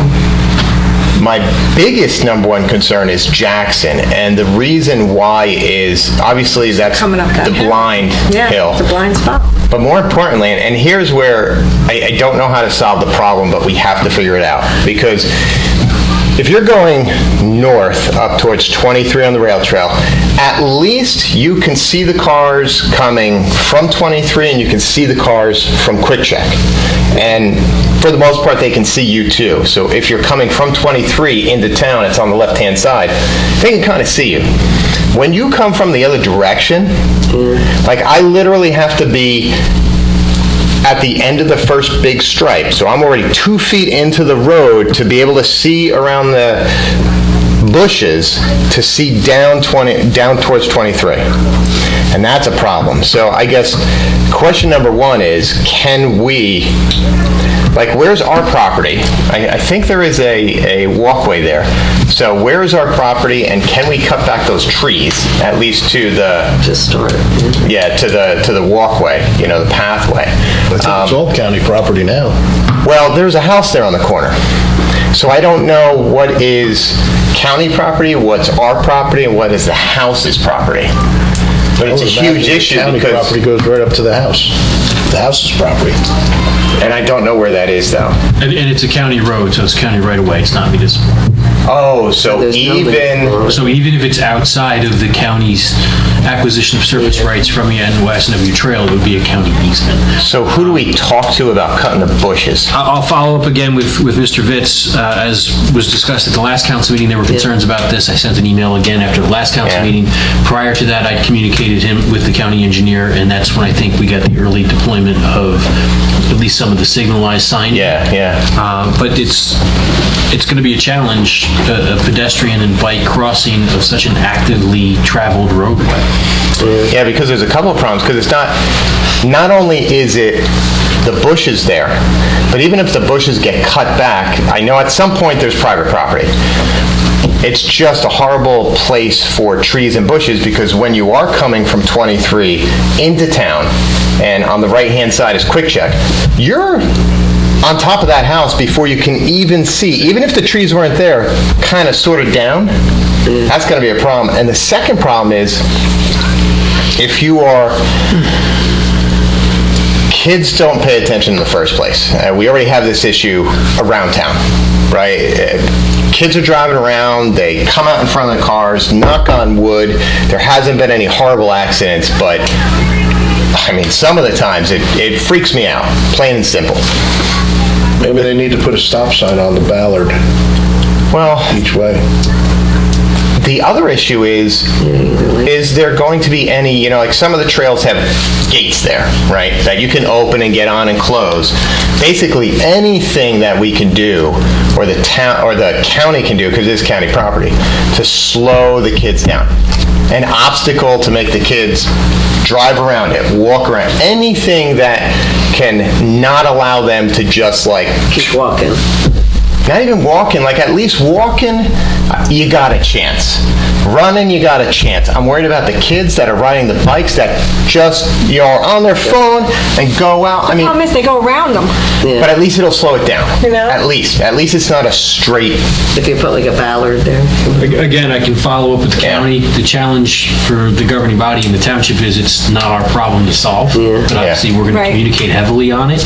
[SPEAKER 3] my biggest number one concern is Jackson, and the reason why is obviously that's
[SPEAKER 9] coming up that
[SPEAKER 3] the blind hill.
[SPEAKER 9] The blind spot.
[SPEAKER 3] But more importantly, and here's where I don't know how to solve the problem, but we have to figure it out. Because if you're going north up towards 23 on the rail trail, at least you can see the cars coming from 23 and you can see the cars from Quick Check. And for the most part, they can see you too. So if you're coming from 23 into town, it's on the left-hand side, they can kind of see you. When you come from the other direction, like I literally have to be at the end of the first big stripe. So I'm already 2 feet into the road to be able to see around the bushes to see down towards 23. And that's a problem. So I guess question number one is, can we, where's our property? I think there is a walkway there. So where's our property, and can we cut back those trees, at least to the...
[SPEAKER 16] To start.
[SPEAKER 3] Yeah, to the walkway, the pathway.
[SPEAKER 1] I think it's all county property now.
[SPEAKER 3] Well, there's a house there on the corner. So I don't know what is county property, what's our property, and what is the house's property. But it's a huge issue
[SPEAKER 1] because... County property goes right up to the house. The house's property.
[SPEAKER 3] And I don't know where that is, though.
[SPEAKER 7] And it's a county road, so it's county right away, it's not municipal.
[SPEAKER 3] Oh, so
[SPEAKER 7] even if it's outside of the county's acquisition of surface rights from the SNW Trail, it would be a county easement.
[SPEAKER 3] So who do we talk to about cutting the bushes?
[SPEAKER 7] I'll follow up again with Mr. Vitz. As was discussed at the last council meeting, there were concerns about this. I sent an email again after the last council meeting. Prior to that, I communicated him with the county engineer, and that's when I think we got the early deployment of least some of the signalized signage.
[SPEAKER 3] Yeah.
[SPEAKER 7] But it's going to be a challenge, a pedestrian and bike crossing of such an actively traveled roadway.
[SPEAKER 3] Yeah, because there's a couple of problems, because it's not only is it the bushes there, but even if the bushes get cut back, I know at some point there's private property. It's just a horrible place for trees and bushes, because when you are coming from 23 into town, and on the right-hand side is Quick Check, you're on top of that house before you can even see, even if the trees weren't there, kind of sort of down, that's going to be a problem. And the second problem is, if you are, kids don't pay attention in the first place. We already have this issue around town, right? Kids are driving around, they come out in front of the cars, knock on wood. There hasn't been any horrible accidents, but I mean, some of the times it freaks me out, plain and simple.
[SPEAKER 1] Maybe they need to put a stop sign on the Ballard.
[SPEAKER 3] Well,
[SPEAKER 1] each way.
[SPEAKER 3] The other issue is there going to be any, like some of the trails have gates there, right, that you can open and get on and close. Basically, anything that we can do, or the town or the county can do, because it is county property, to slow the kids down. An obstacle to make the kids drive around it, walk around, anything that can not allow them to just
[SPEAKER 16] keep walking.
[SPEAKER 3] Not even walking, at least walking, you got a chance. Running, you got a chance. I'm worried about the kids that are riding the bikes that just, are on their phone and go out.
[SPEAKER 9] The problem is they go around them.
[SPEAKER 3] But at least it'll slow it down.
[SPEAKER 9] You know?
[SPEAKER 3] At least it's not a straight.
[SPEAKER 16] If you put a Ballard there.
[SPEAKER 7] Again, I can follow up with the county. The challenge for the governing body in the township is it's not our problem to solve. But obviously, we're going to communicate heavily on it.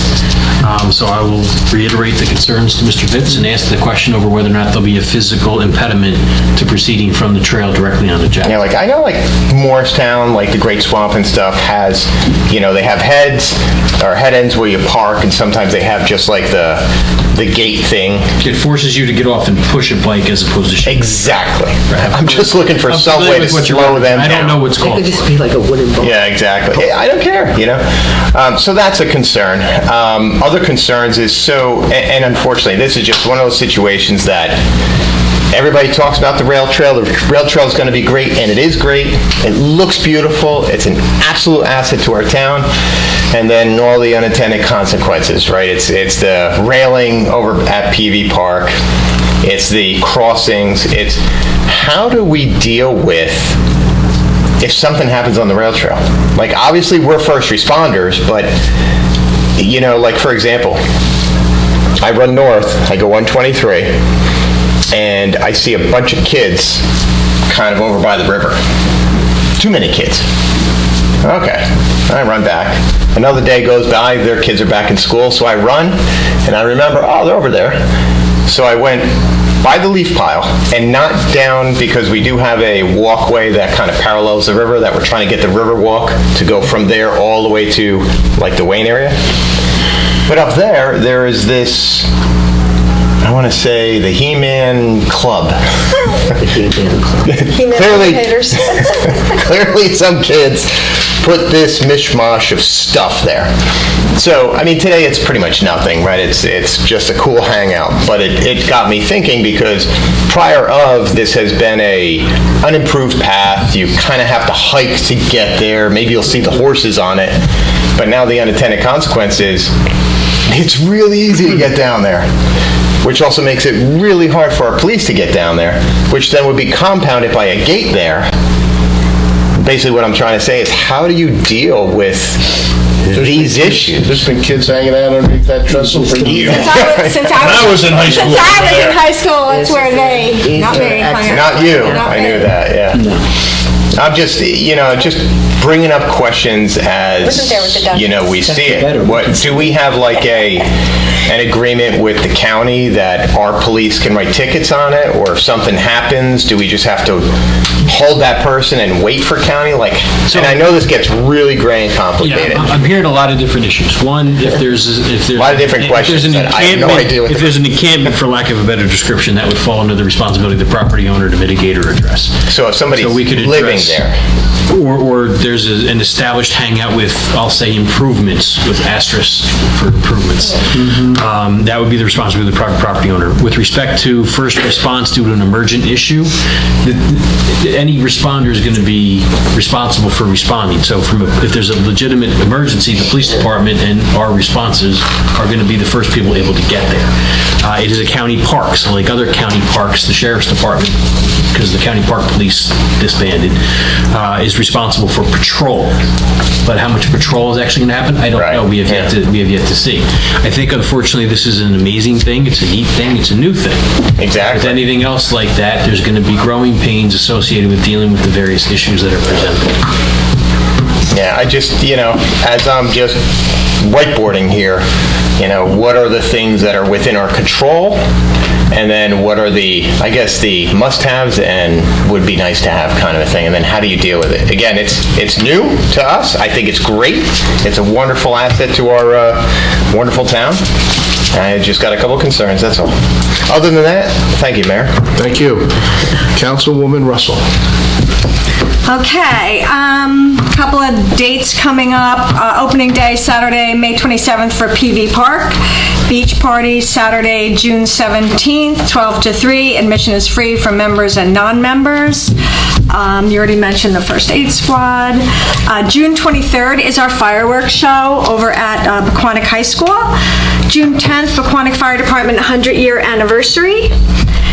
[SPEAKER 7] So I will reiterate the concerns to Mr. Vitz and ask the question over whether or not there'll be a physical impediment to proceeding from the trail directly onto Jackson.
[SPEAKER 3] Yeah, I know Morristown, the Great Swamp and stuff has, they have head ends where you park, and sometimes they have just the gate thing.
[SPEAKER 7] It forces you to get off and push a bike as opposed to
[SPEAKER 3] Exactly. I'm just looking for some way to slow them down.
[SPEAKER 7] I don't know what's called.
[SPEAKER 16] It could just be a wooden ball.
[SPEAKER 3] Yeah, exactly. I don't care, So that's a concern. Other concerns is and unfortunately, this is just one of those situations that everybody talks about the rail trail. The rail trail is going to be great, and it is great. It looks beautiful. It's an absolute asset to our town. And then all the unintended consequences, right? It's the railing over at PV Park. It's the crossings. It's how do we deal with if something happens on the rail trail? Obviously, we're first responders, but, for example, I run north, I go 123, and I see a bunch of kids kind of over by the river. Too many kids. Okay, I run back. Another day goes by, their kids are back in school, so I run, and I remember, they're over there. So I went by the leaf pile and not down, because we do have a walkway that kind of parallels the river that we're trying to get the river walk to go from there all the way to the Wayne area. But up there is this, I want to say, the He-Man Club. Clearly some kids put this mishmash of stuff there. So, today it's pretty much nothing, right? It's just a cool hangout. But it got me thinking, because prior of this has been a unimproved path. You kind of have to hike to get there. Maybe you'll see the horses on it. But now the unintended consequence is it's really easy to get down there, which also makes it really hard for our police to get down there, which then would be compounded by a gate there. Basically what I'm trying to say is, how do you deal with these issues?
[SPEAKER 1] There's been kids hanging out underneath that trestle for years.
[SPEAKER 9] Since I was in high school. Since I was in high school, that's where they, not me.
[SPEAKER 3] Not you, I knew that, yeah. No. I'm just, just bringing up questions as, we see it. What, do we have an agreement with the county that our police can write tickets on it? Or if something happens, do we just have to hold that person and wait for county? And I know this gets really gray and complicated.
[SPEAKER 7] Yeah, I'm hearing a lot of different issues. One, if there's
[SPEAKER 3] a lot of different questions that I have no idea what
[SPEAKER 7] if there's an encampment, for lack of a better description, that would fall under the responsibility of the property owner to mitigate or address.
[SPEAKER 3] So if somebody's living there.
[SPEAKER 7] Or there's an established hangout with, I'll say, improvements, with asterisks for improvements. That would be the responsibility of the private property owner. With respect to first response due to an emergent issue, any responder is going to be responsible for responding. So if there's a legitimate emergency, the police department and our responses are going to be the first people able to get there. It is a county park, so like other county parks, the sheriff's department, because the county park police disbanded, is responsible for patrol. But how much patrol is actually going to happen, I don't know. We have yet to see. I think, unfortunately, this is an amazing thing. It's a neat thing. It's a new thing.
[SPEAKER 3] Exactly.
[SPEAKER 7] With anything else like that, there's going to be growing pains associated with dealing with the various issues that are presented.
[SPEAKER 3] Yeah, I just, as I'm just whiteboarding here, what are the things that are within our control? And then what are the must-haves and would be nice to have kind of a thing? And then how do you deal with it? Again, it's new to us. I think it's great. It's a wonderful asset to our wonderful town. I just got a couple concerns, that's all. Other than that, thank you, Mayor.
[SPEAKER 1] Thank you. Councilwoman Russell.
[SPEAKER 9] Okay, couple of dates coming up. Opening day, Saturday, May 27th for PV Park. Beach party, Saturday, June 17th, 12 to 3. Admission is free for members and non-members. You already mentioned the first aid squad. June 23rd is our fireworks show over at Pequannock High School. June 10th, Pequannock Fire Department 100-year anniversary.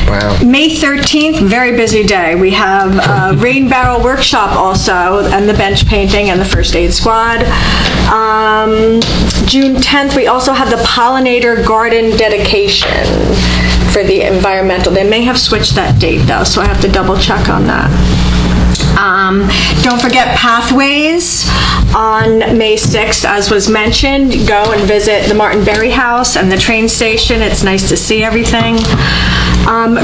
[SPEAKER 3] Wow.
[SPEAKER 9] May 13th, very busy day. We have a rain barrel workshop also, and the bench painting and the first aid squad. June 10th, we also have the pollinator garden dedication for the environmental. They may have switched that date though, so I have to double check on that. Don't forget Pathways on May 6th, as was mentioned. Go and visit the Martin Berry House and the train station. It's nice to see everything.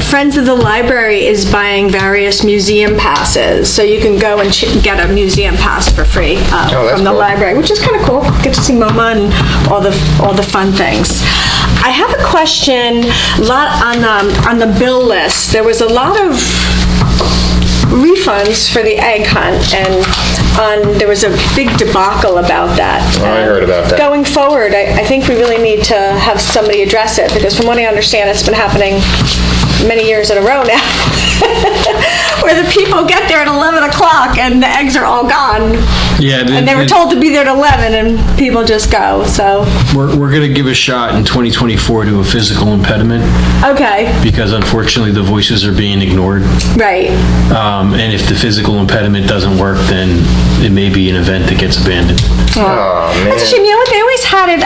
[SPEAKER 9] Friends of the Library is buying various museum passes, so you can go and get a museum pass for free from the library, which is kind of cool. Get to see MoMA and all the fun things. I have a question. On the bill list, there was a lot of refunds for the egg hunt, and there was a big debacle about that.
[SPEAKER 3] I heard about that.
[SPEAKER 9] Going forward, I think we really need to have somebody address it, because from what I understand, it's been happening many years in a row now, where the people get there at 11 o'clock and the eggs are all gone.
[SPEAKER 7] Yeah,
[SPEAKER 9] and they were told to be there at 11, and people just go, so.
[SPEAKER 7] We're going to give a shot in 2024 to a physical impediment.
[SPEAKER 9] Okay.
[SPEAKER 7] Because unfortunately the voices are being ignored.
[SPEAKER 9] Right.
[SPEAKER 7] And if the physical impediment doesn't work, then it may be an event that gets abandoned.
[SPEAKER 3] Oh, man.
[SPEAKER 9] That's a shame. You know what? They always had it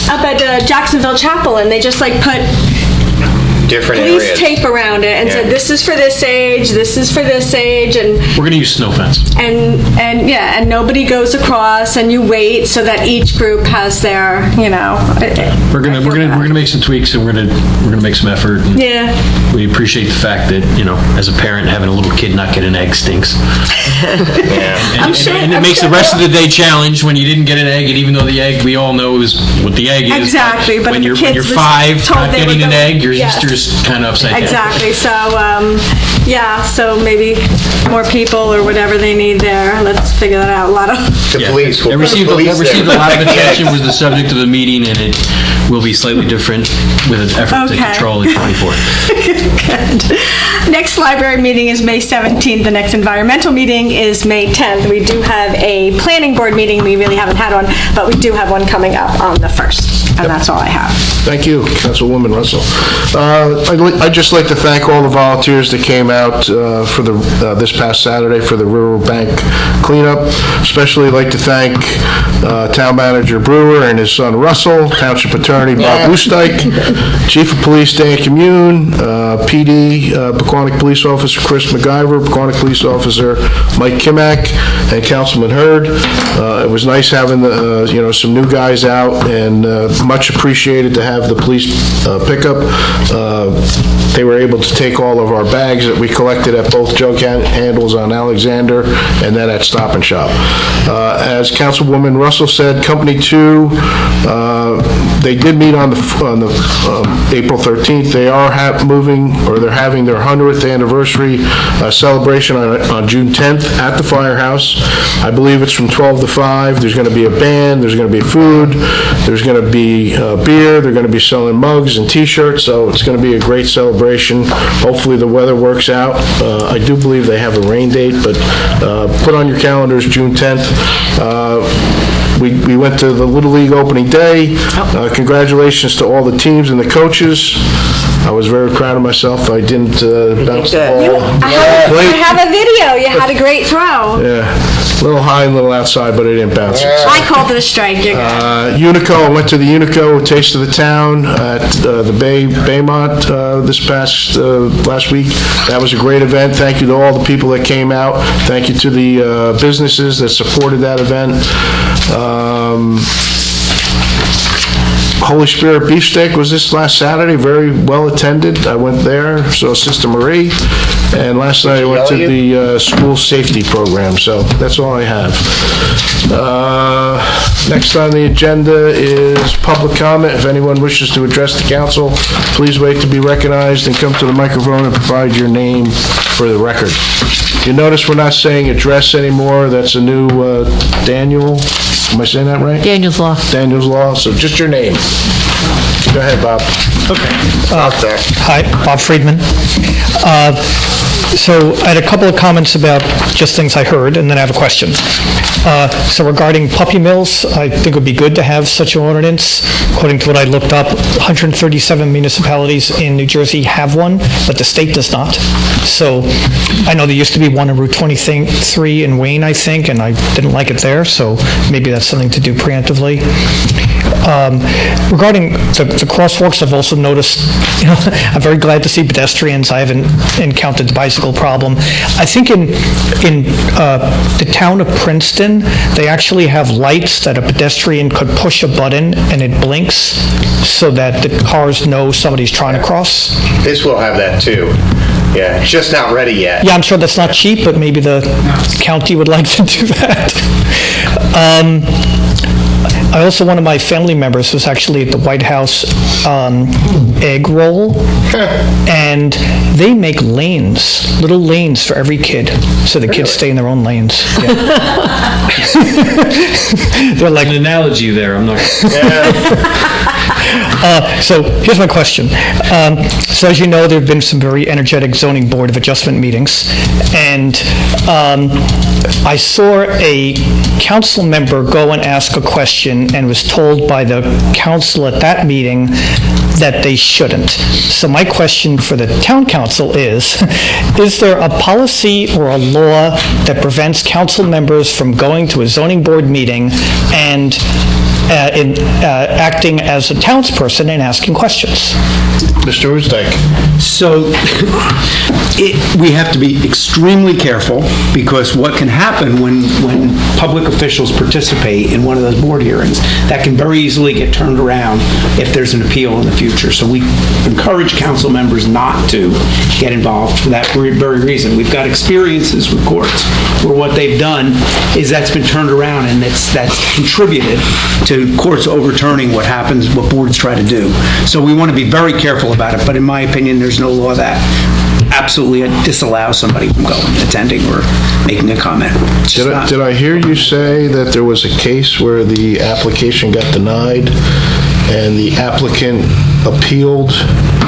[SPEAKER 9] up at Jacksonville Chapel, and they just put
[SPEAKER 3] different
[SPEAKER 9] police
[SPEAKER 3] areas.
[SPEAKER 9] tape around it and said, this is for this age, this is for this age, and
[SPEAKER 7] we're going to use snow fence.
[SPEAKER 9] And nobody goes across, and you wait so that each group has their,
[SPEAKER 7] We're gonna make some tweaks, and we're gonna make some effort. And we appreciate the fact that as a parent, having a little kid not get an egg stinks. And it makes the rest of the day challenge when you didn't get an egg, and even though the egg, we all know is what the egg is.
[SPEAKER 9] Exactly, but
[SPEAKER 7] when you're 5, not getting an egg, your sister's kind of upside down.
[SPEAKER 9] Exactly. So so maybe more people or whatever they need there. Let's figure that out. A lot of
[SPEAKER 3] the police.
[SPEAKER 7] That received a lot of attention, was the subject of the meeting, and it will be slightly different with an effort to control it 24.
[SPEAKER 9] Good. Next library meeting is May 17th. The next environmental meeting is May 10th. We do have a planning board meeting. We really haven't had one, but we do have one coming up on the 1st, and that's all I have.
[SPEAKER 1] Thank you, Councilwoman Russell. I'd just like to thank all the volunteers that came out for this past Saturday for the Riverbank cleanup. Especially like to thank Town Manager Brewer and his son Russell, Township Attorney Bob Lustig, Chief of Police Dan Commune, PD Pequannock Police Officer Chris McIver, Pequannock Police Officer Mike Kimack, and Councilman Hurd. It was nice having some new guys out, and much appreciated to have have the police pickup. They were able to take all of our bags that we collected at both jug handles on Alexander and then at Stop and Shop. As Councilwoman Russell said, Company 2, they did meet on the April 13th. They are they're having their 100th anniversary celebration on June 10th at the Firehouse. I believe it's from 12 to 5. There's going to be a band, there's going to be food, there's going to be beer, they're going to be selling mugs and t-shirts, so it's going to be a great celebration. Hopefully the weather works out. I do believe they have a rain date, but put on your calendars June 10th. We went to the Little League opening day. Congratulations to all the teams and the coaches. I was very proud of myself. I didn't bounce the ball.
[SPEAKER 9] I have a video. You had a great throw.
[SPEAKER 1] Yeah, a little high and a little outside, but I didn't bounce it.
[SPEAKER 9] I called it a strike. You're good.
[SPEAKER 1] Unico, I went to the Unico Taste of the Town at the Baymont this past last week. That was a great event. Thank you to all the people that came out. Thank you to the businesses that supported that event. Holy Spirit Beefsteak was this last Saturday, very well attended. I went there, saw Sister Marie, and last night I went to the school safety program, so that's all I have. Next on the agenda is public comment. If anyone wishes to address the council, please wait to be recognized and come to the microphone and provide your name for the record. You notice we're not saying address anymore. That's a new Daniel. Am I saying that right?
[SPEAKER 6] Daniel's Law.
[SPEAKER 1] Daniel's Law. So just your name. Go ahead, Bob.
[SPEAKER 2] Okay. Hi, Bob Friedman. So I had a couple of comments about just things I heard, and then I have a question. So regarding puppy mills, I think it would be good to have such an ordinance. According to what I looked up, 137 municipalities in New Jersey have one, but the state does not. So I know there used to be one on Route 23 in Wayne, I think, and I didn't like it there, so maybe that's something to do preemptively. Regarding the crosswalks, I've also noticed, I'm very glad to see pedestrians. I haven't encountered the bicycle problem. I think in the town of Princeton, they actually have lights that a pedestrian could push a button and it blinks so that the cars know somebody's trying to cross.
[SPEAKER 3] This will have that too. Yeah, it's just not ready yet.
[SPEAKER 2] Yeah, I'm sure that's not cheap, but maybe the county would like to do that. I also, one of my family members was actually at the White House egg roll, and they make lanes, little lanes for every kid, so the kids stay in their own lanes. Yeah. They're like
[SPEAKER 7] an analogy there. I'm not.
[SPEAKER 2] So here's my question. So as you know, there have been some very energetic zoning board of adjustment meetings, and I saw a council member go and ask a question and was told by the council at that meeting that they shouldn't. So my question for the town council is there a policy or a law that prevents council members from going to a zoning board meeting and acting as a townsperson and asking questions?
[SPEAKER 1] Mr. Uzdike.
[SPEAKER 11] So we have to be extremely careful, because what can happen when public officials participate in one of those board hearings, that can very easily get turned around if there's an appeal in the future. So we encourage council members not to get involved for that very reason. We've got experiences with courts where what they've done is that's been turned around, and that's contributed to courts overturning what boards try to do. So we want to be very careful about it, but in my opinion, there's no law that absolutely disallows somebody from going, attending, or making a comment.
[SPEAKER 1] Did I hear you say that there was a case where the application got denied and the applicant appealed?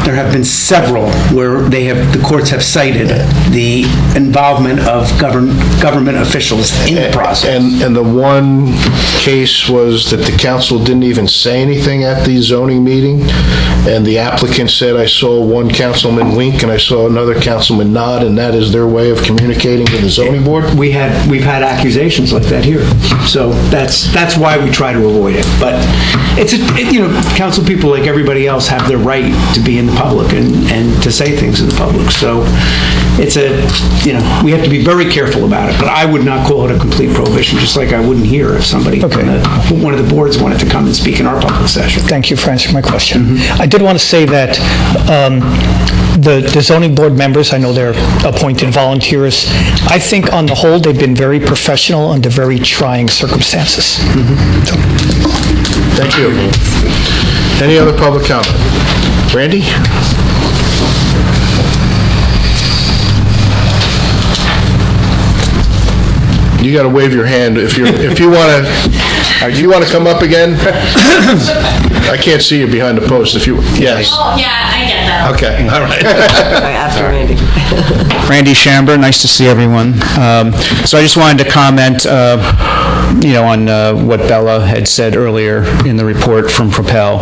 [SPEAKER 11] There have been several where the courts have cited the involvement of government officials in the process.
[SPEAKER 1] And the one case was that the council didn't even say anything at the zoning meeting, and the applicant said, I saw one councilman wink and I saw another councilman nod, and that is their way of communicating with the zoning board?
[SPEAKER 11] We've had accusations like that here, so that's why we try to avoid it. But council people, like everybody else, have their right to be in the public and to say things in the public. So we have to be very careful about it, but I would not call it a complete prohibition, just like I wouldn't hear if somebody from one of the boards wanted to come and speak in our public session.
[SPEAKER 2] Thank you for answering my question. I did want to say that the zoning board members, I know they're appointed volunteers, I think on the whole, they've been very professional under very trying circumstances.
[SPEAKER 1] Thank you. Any other public comment? Randy? You got to wave your hand if you want to. Do you want to come up again? I can't see you behind the post. Yes.
[SPEAKER 17] Oh, yeah, I get that.
[SPEAKER 1] Okay. All right.
[SPEAKER 16] After Randy.
[SPEAKER 18] Randy Chamber, nice to see everyone. So I just wanted to comment, on what Bella had said earlier in the report from Propel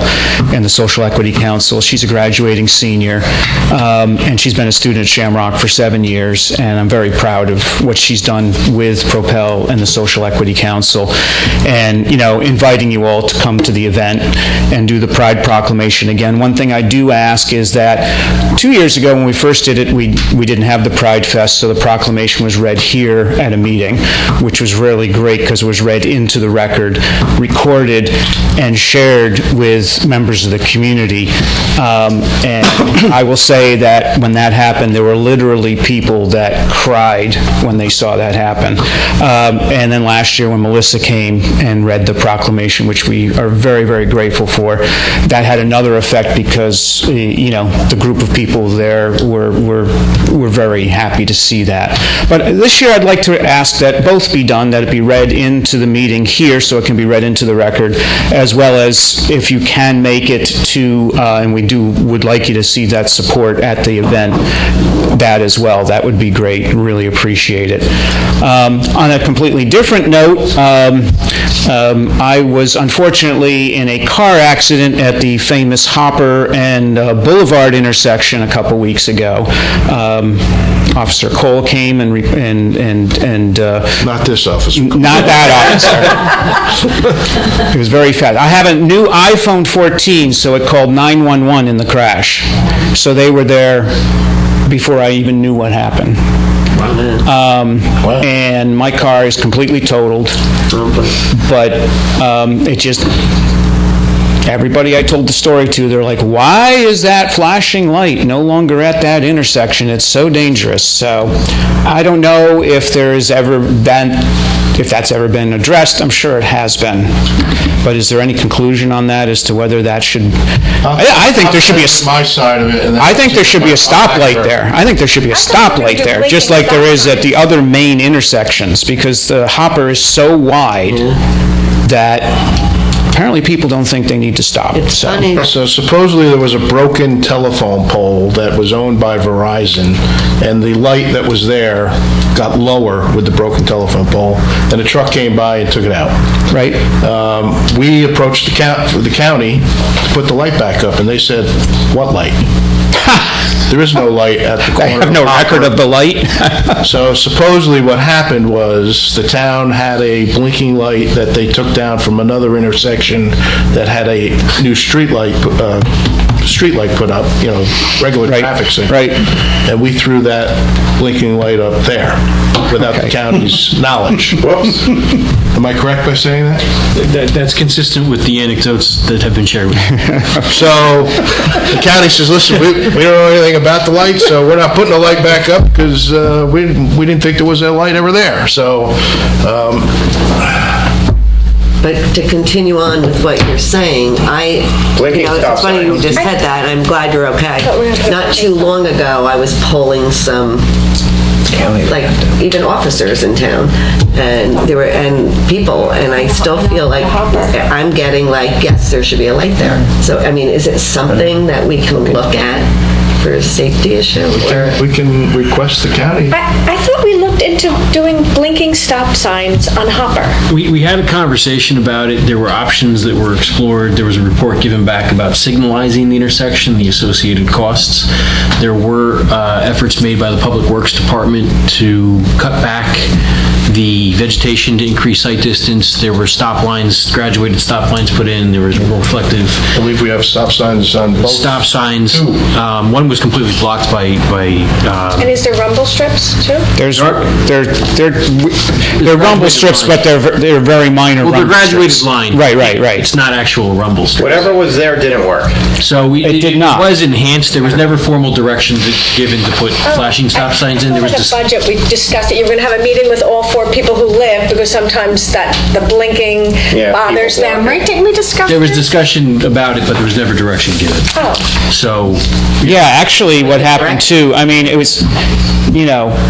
[SPEAKER 18] and the Social Equity Council. She's a graduating senior, and she's been a student at Shamrock for 7 years, and I'm very proud of what she's done with Propel and the Social Equity Council, and, inviting you all to come to the event and do the Pride Proclamation again. One thing I do ask is that 2 years ago when we first did it, we didn't have the Pride Fest, so the proclamation was read here at a meeting, which was really great because it was read into the record, recorded, and shared with members of the community. And I will say that when that happened, there were literally people that cried when they saw that happen. And then last year when Melissa came and read the proclamation, which we are very, very grateful for, that had another effect because, the group of people there were very happy to see that. But this year I'd like to ask that both be done, that it be read into the meeting here so it can be read into the record, as well as if you can make it to, and would like you to see that support at the event, that as well. That would be great. Really appreciate it. On a completely different note, I was unfortunately in a car accident at the famous Hopper and Boulevard intersection a couple weeks ago. Officer Cole came and
[SPEAKER 1] not this officer.
[SPEAKER 18] Not that officer. It was very fast. I have a new iPhone 14, so it called 911 in the crash. So they were there before I even knew what happened. And my car is completely totaled. But it just... Everybody I told the story to, they're like, why is that flashing light no longer at that intersection? It's so dangerous. So I don't know if that's ever been addressed. I'm sure it has been. But is there any conclusion on that as to whether that should... I think there should be
[SPEAKER 1] my side of it.
[SPEAKER 18] I think there should be a stoplight there. I think there should be a stoplight there, just like there is at the other main intersections, because the Hopper is so wide that... Apparently, people don't think they need to stop.
[SPEAKER 1] So supposedly there was a broken telephone pole that was owned by Verizon, and the light that was there got lower with the broken telephone pole, and a truck came by and took it out.
[SPEAKER 18] Right.
[SPEAKER 1] We approached the county to put the light back up, and they said, "What light?" There is no light at the corner.
[SPEAKER 18] I have no record of the light.
[SPEAKER 1] So supposedly what happened was the town had a blinking light that they took down from another intersection that had a new street light put up, regular traffic signal.
[SPEAKER 18] Right.
[SPEAKER 1] And we threw that blinking light up there without the county's knowledge. Whoops. Am I correct by saying that?
[SPEAKER 7] That's consistent with the anecdotes that have been shared with you.
[SPEAKER 1] So the county says, listen, we don't know anything about the light, so we're not putting the light back up because we didn't think there was a light ever there. So...
[SPEAKER 16] But to continue on with what you're saying, it's funny you just said that, and I'm glad you're okay. Not too long ago, I was polling some, even officers in town, and people, and I still feel like I'm getting yes, there should be a light there. So, is it something that we can look at for a safety issue?
[SPEAKER 1] We can request the county.
[SPEAKER 9] I thought we looked into doing blinking stop signs on Hopper.
[SPEAKER 7] We had a conversation about it. There were options that were explored. There was a report given back about signalizing the intersection, the associated costs. There were efforts made by the Public Works Department to cut back the vegetation to increase sight distance. There were stop lines, graduated stop lines put in. There was more reflective.
[SPEAKER 1] I believe we have stop signs on both.
[SPEAKER 7] Stop signs. One was completely blocked by
[SPEAKER 9] And is there rumble strips too?
[SPEAKER 18] They're rumble strips, but they're very minor
[SPEAKER 7] well,
[SPEAKER 18] rumble
[SPEAKER 7] the graduated
[SPEAKER 18] strips.
[SPEAKER 7] line.
[SPEAKER 18] Right.
[SPEAKER 7] It's not actual rumble strips.
[SPEAKER 3] Whatever was there didn't work.
[SPEAKER 7] So
[SPEAKER 18] It did not.
[SPEAKER 7] It was enhanced. There was never formal directions given to put flashing stop signs in. There was
[SPEAKER 9] The budget, we discussed it, you were going to have a meeting with all 4 people who live, because sometimes the blinking bothers
[SPEAKER 3] people
[SPEAKER 9] them,
[SPEAKER 3] walking.
[SPEAKER 9] right? Didn't we discuss
[SPEAKER 7] There was
[SPEAKER 9] this?
[SPEAKER 7] discussion about it, but there was never direction given.
[SPEAKER 9] Oh.
[SPEAKER 7] So,
[SPEAKER 18] Yeah, actually, what happened too, I mean, it was,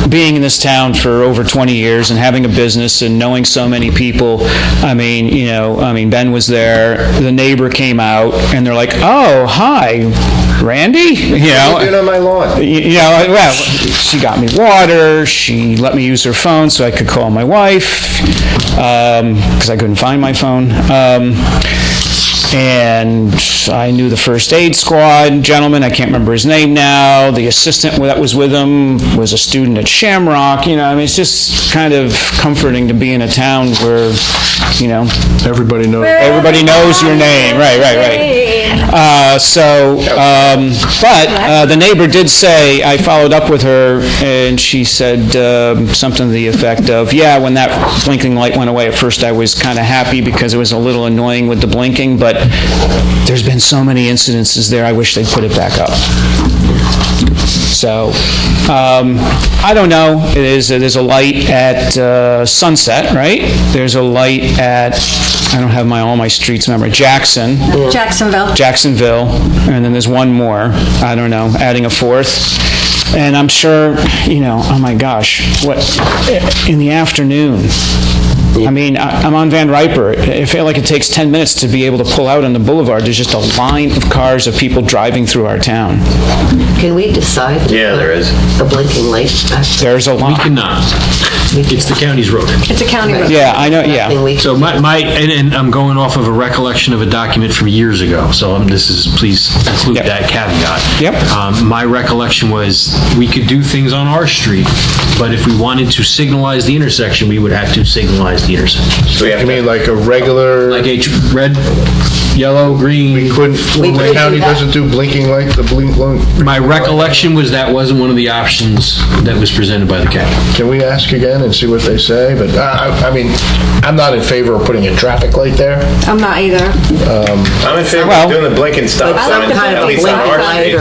[SPEAKER 18] being in this town for over 20 years and having a business and knowing so many people, Ben was there, the neighbor came out, and they're like, oh, hi, Randy?
[SPEAKER 3] What are you doing on my lawn?
[SPEAKER 18] Well, she got me water, she let me use her phone so I could call my wife, because I couldn't find my phone. And I knew the first aid squad gentleman, I can't remember his name now. The assistant that was with him was a student at Shamrock. It's just kind of comforting to be in a town where,
[SPEAKER 1] Everybody knows.
[SPEAKER 18] everybody knows your name. Right. But the neighbor did say, I followed up with her, and she said something to the effect of, yeah, when that blinking light went away, at first I was kind of happy because it was a little annoying with the blinking, but there's been so many incidences there, I wish they'd put it back up. So, I don't know. There's a light at Sunset, right? There's a light at, I don't have all my streets memorized, Jacksonville, and then there's one more, I don't know, adding a 4th. And I'm sure, oh my gosh, what, in the afternoon, I mean, I'm on Van Riper. I feel like it takes 10 minutes to be able to pull out on the boulevard. There's just a line of cars of people driving through our town.
[SPEAKER 16] Can we decide?
[SPEAKER 3] Yeah, there is.
[SPEAKER 16] The blinking light back there?
[SPEAKER 18] There's a line.
[SPEAKER 7] we cannot. It's the county's road.
[SPEAKER 9] It's a county road.
[SPEAKER 18] Yeah, I know, yeah.
[SPEAKER 7] So and I'm going off of a recollection of a document from years ago, so please include that caveat.
[SPEAKER 18] Yep.
[SPEAKER 7] My recollection was we could do things on our street, but if we wanted to signalize the intersection, we would have to signalize the intersection.
[SPEAKER 1] So you mean like a regular...
[SPEAKER 7] Like a red, yellow, green...
[SPEAKER 1] We couldn't, the county doesn't do blinking light, the blink...
[SPEAKER 7] My recollection was that wasn't one of the options that was presented by the county.
[SPEAKER 1] Can we ask again and see what they say? But, I mean, I'm not in favor of putting a traffic light there.
[SPEAKER 9] I'm not either.
[SPEAKER 3] I'm in favor of doing the blinking stop sign, at least on our street.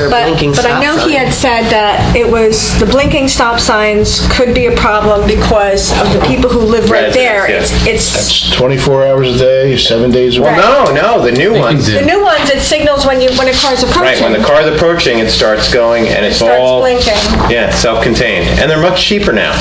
[SPEAKER 9] But I know he had said that it was, the blinking stop signs could be a problem because of the people who live right there.
[SPEAKER 1] It's 24 hours a day, 7 days a week.
[SPEAKER 3] Well, no, the new ones.
[SPEAKER 9] The new ones, it signals when a car's approaching.
[SPEAKER 3] Right, when the car's approaching, it starts going, and it's all...
[SPEAKER 9] blinking.
[SPEAKER 3] Yeah, self-contained. And they're much cheaper now.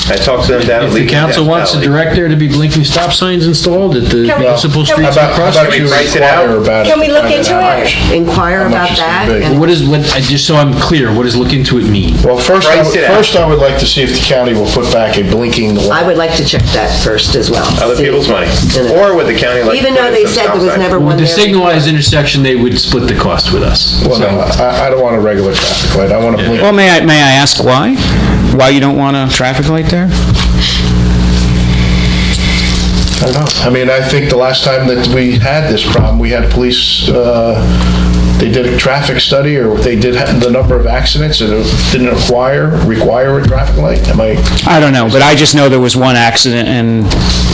[SPEAKER 3] I talked to them down at
[SPEAKER 7] If the council wants to direct there to be blinking stop signs installed at the municipal streets across...
[SPEAKER 1] How about you inquire about it?
[SPEAKER 9] Can we look into it?
[SPEAKER 16] Inquire about that. and-
[SPEAKER 7] Just so I'm clear, what does look into it mean?
[SPEAKER 1] Well, first I would like to see if the county will put back a blinking light.
[SPEAKER 16] I would like to check that first as well.
[SPEAKER 3] Other people's money. Or would the county like...
[SPEAKER 16] Even though they said there was never one
[SPEAKER 7] With the
[SPEAKER 16] there.
[SPEAKER 7] signalized intersection, they would split the cost with us.
[SPEAKER 1] Well, no, I don't want a regular traffic light. I want a blink.
[SPEAKER 18] Well, may I ask why? Why you don't want a traffic light there?
[SPEAKER 1] I don't know. I mean, I think the last time that we had this problem, we had police, they did a traffic study, or they did the number of accidents, and it didn't require a traffic light.
[SPEAKER 18] I don't know, but I just know there was one accident, and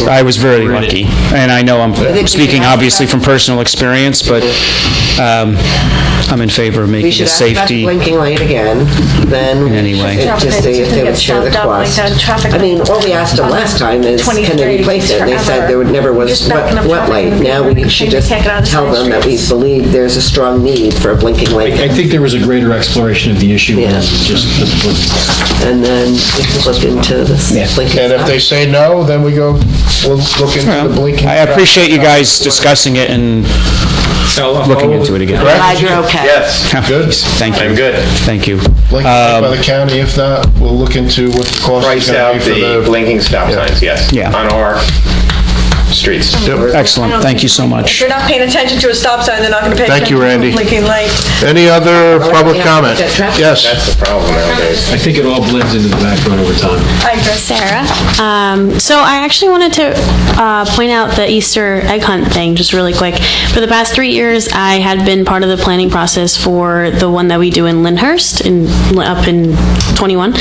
[SPEAKER 18] I was very lucky. And I know I'm speaking obviously from personal experience, but I'm in favor of
[SPEAKER 16] We
[SPEAKER 18] making
[SPEAKER 16] should
[SPEAKER 18] it
[SPEAKER 16] ask about the
[SPEAKER 18] safety
[SPEAKER 16] blinking light again, then...
[SPEAKER 18] in any way.
[SPEAKER 16] Just see if they would share the cost. I mean, what we asked them last time is, can they replace it? They said there never was what light. Now we should just tell them that we believe there's a strong need for a blinking light.
[SPEAKER 7] I think there was a greater exploration of the issue than just the blinking.
[SPEAKER 16] And then we can look into this blinking
[SPEAKER 1] And if they say no, then we'll look into the blinking.
[SPEAKER 18] I appreciate you guys discussing it and looking into it again.
[SPEAKER 16] I'm glad you're okay.
[SPEAKER 3] Yes.
[SPEAKER 1] Good.
[SPEAKER 18] Thank you.
[SPEAKER 3] I'm good.
[SPEAKER 18] Thank you.
[SPEAKER 1] Blinking by the county, if not, we'll look into what the cost is
[SPEAKER 3] Price
[SPEAKER 1] going
[SPEAKER 3] out
[SPEAKER 1] to be for
[SPEAKER 3] the blinking stop signs, yes.
[SPEAKER 18] Yeah.
[SPEAKER 3] On our streets.
[SPEAKER 18] Excellent, thank you so
[SPEAKER 9] If
[SPEAKER 18] much.
[SPEAKER 9] you're not paying attention to a stop sign, they're not going to pay
[SPEAKER 1] Thank
[SPEAKER 9] attention
[SPEAKER 1] you,
[SPEAKER 9] to a
[SPEAKER 1] Randy.
[SPEAKER 9] blinking light.
[SPEAKER 1] Any other public comment? Yes.
[SPEAKER 3] That's the problem nowadays.
[SPEAKER 7] I think it all blends into the background over time.
[SPEAKER 9] I agree.
[SPEAKER 15] Sarah. So I actually wanted to point out the Easter egg hunt thing just really quick. For the past 3 years, I had been part of the planning process for the one that we do in Lyndhurst, up in 21.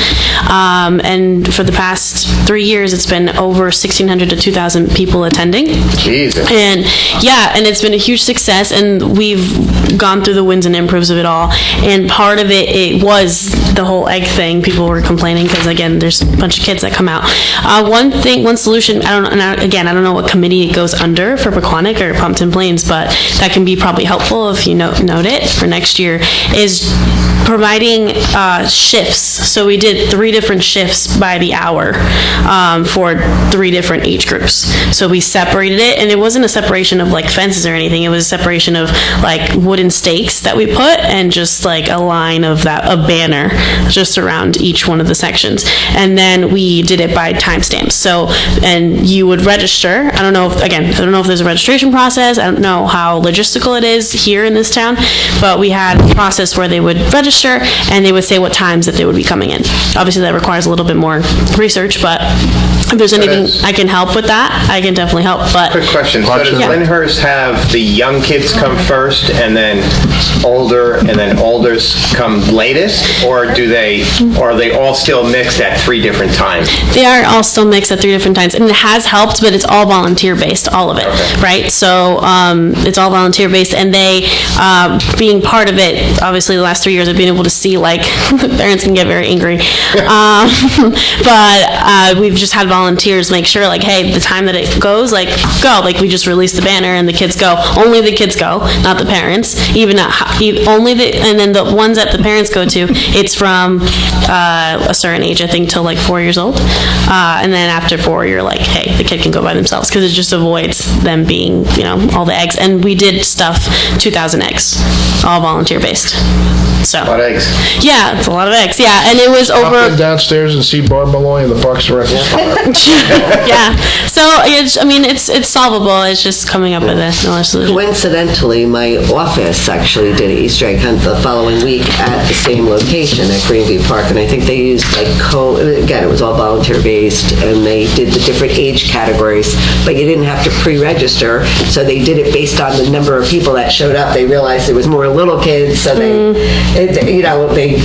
[SPEAKER 15] And for the past 3 years, it's been over 1,600 to 2,000 people attending.
[SPEAKER 3] Jesus.
[SPEAKER 15] And yeah, and it's been a huge success, and we've gone through the wins and improves of it all. And part of it was the whole egg thing. People were complaining because, again, there's a bunch of kids that come out. One solution, I don't know what committee it goes under for Pequannock or Pompton Plains, but that can be probably helpful if you note it for next year, is providing shifts. So we did 3 different shifts by the hour for 3 different age groups. So we separated it, and it wasn't a separation of like fences or anything. It was a separation of like wooden stakes that we put, and just like a line of a banner just around each one of the sections. And then we did it by timestamps. So, and you would register. I don't know if there's a registration process. I don't know how logistical it is here in this town, but we had a process where they would register and they would say what times that they would be coming in. Obviously that requires a little bit more research, but if there's anything I can help with that, I can definitely help. But
[SPEAKER 3] Quick question. So does Lyndhurst have the young kids come first and then older and then olders come latest? Or are they all still mixed at 3 different times?
[SPEAKER 15] They are all still mixed at 3 different times, and it has helped, but it's all volunteer based, all of it, right? So it's all volunteer based, and they, being part of it, obviously the last 3 years I've been able to see, like, parents can get very angry, but we've just had volunteers make sure, like, hey, the time that it goes, like, go, like, we just release the banner and the kids go, only the kids go, not the parents, and then the ones that the parents go to, it's from a certain age, I think, till like 4 years old, and then after 4, you're like, hey, the kid can go by themselves, because it just avoids them being, all the eggs. And we did stuff 2,000 eggs, all volunteer based. So
[SPEAKER 3] a lot of eggs.
[SPEAKER 15] Yeah, it's a lot of eggs. Yeah, and it was over.
[SPEAKER 1] Up and downstairs and see Barb Malloy in the Parks and Rec.
[SPEAKER 15] Yeah, so it's solvable. It's just coming up with another solution.
[SPEAKER 16] Coincidentally, my office actually did an Easter egg hunt the following week at the same location at Greenview Park, and I think they used again, it was all volunteer based, and they did the different age categories, but you didn't have to pre-register, so they did it based on the number of people that showed up. They realized there was more little kids, so they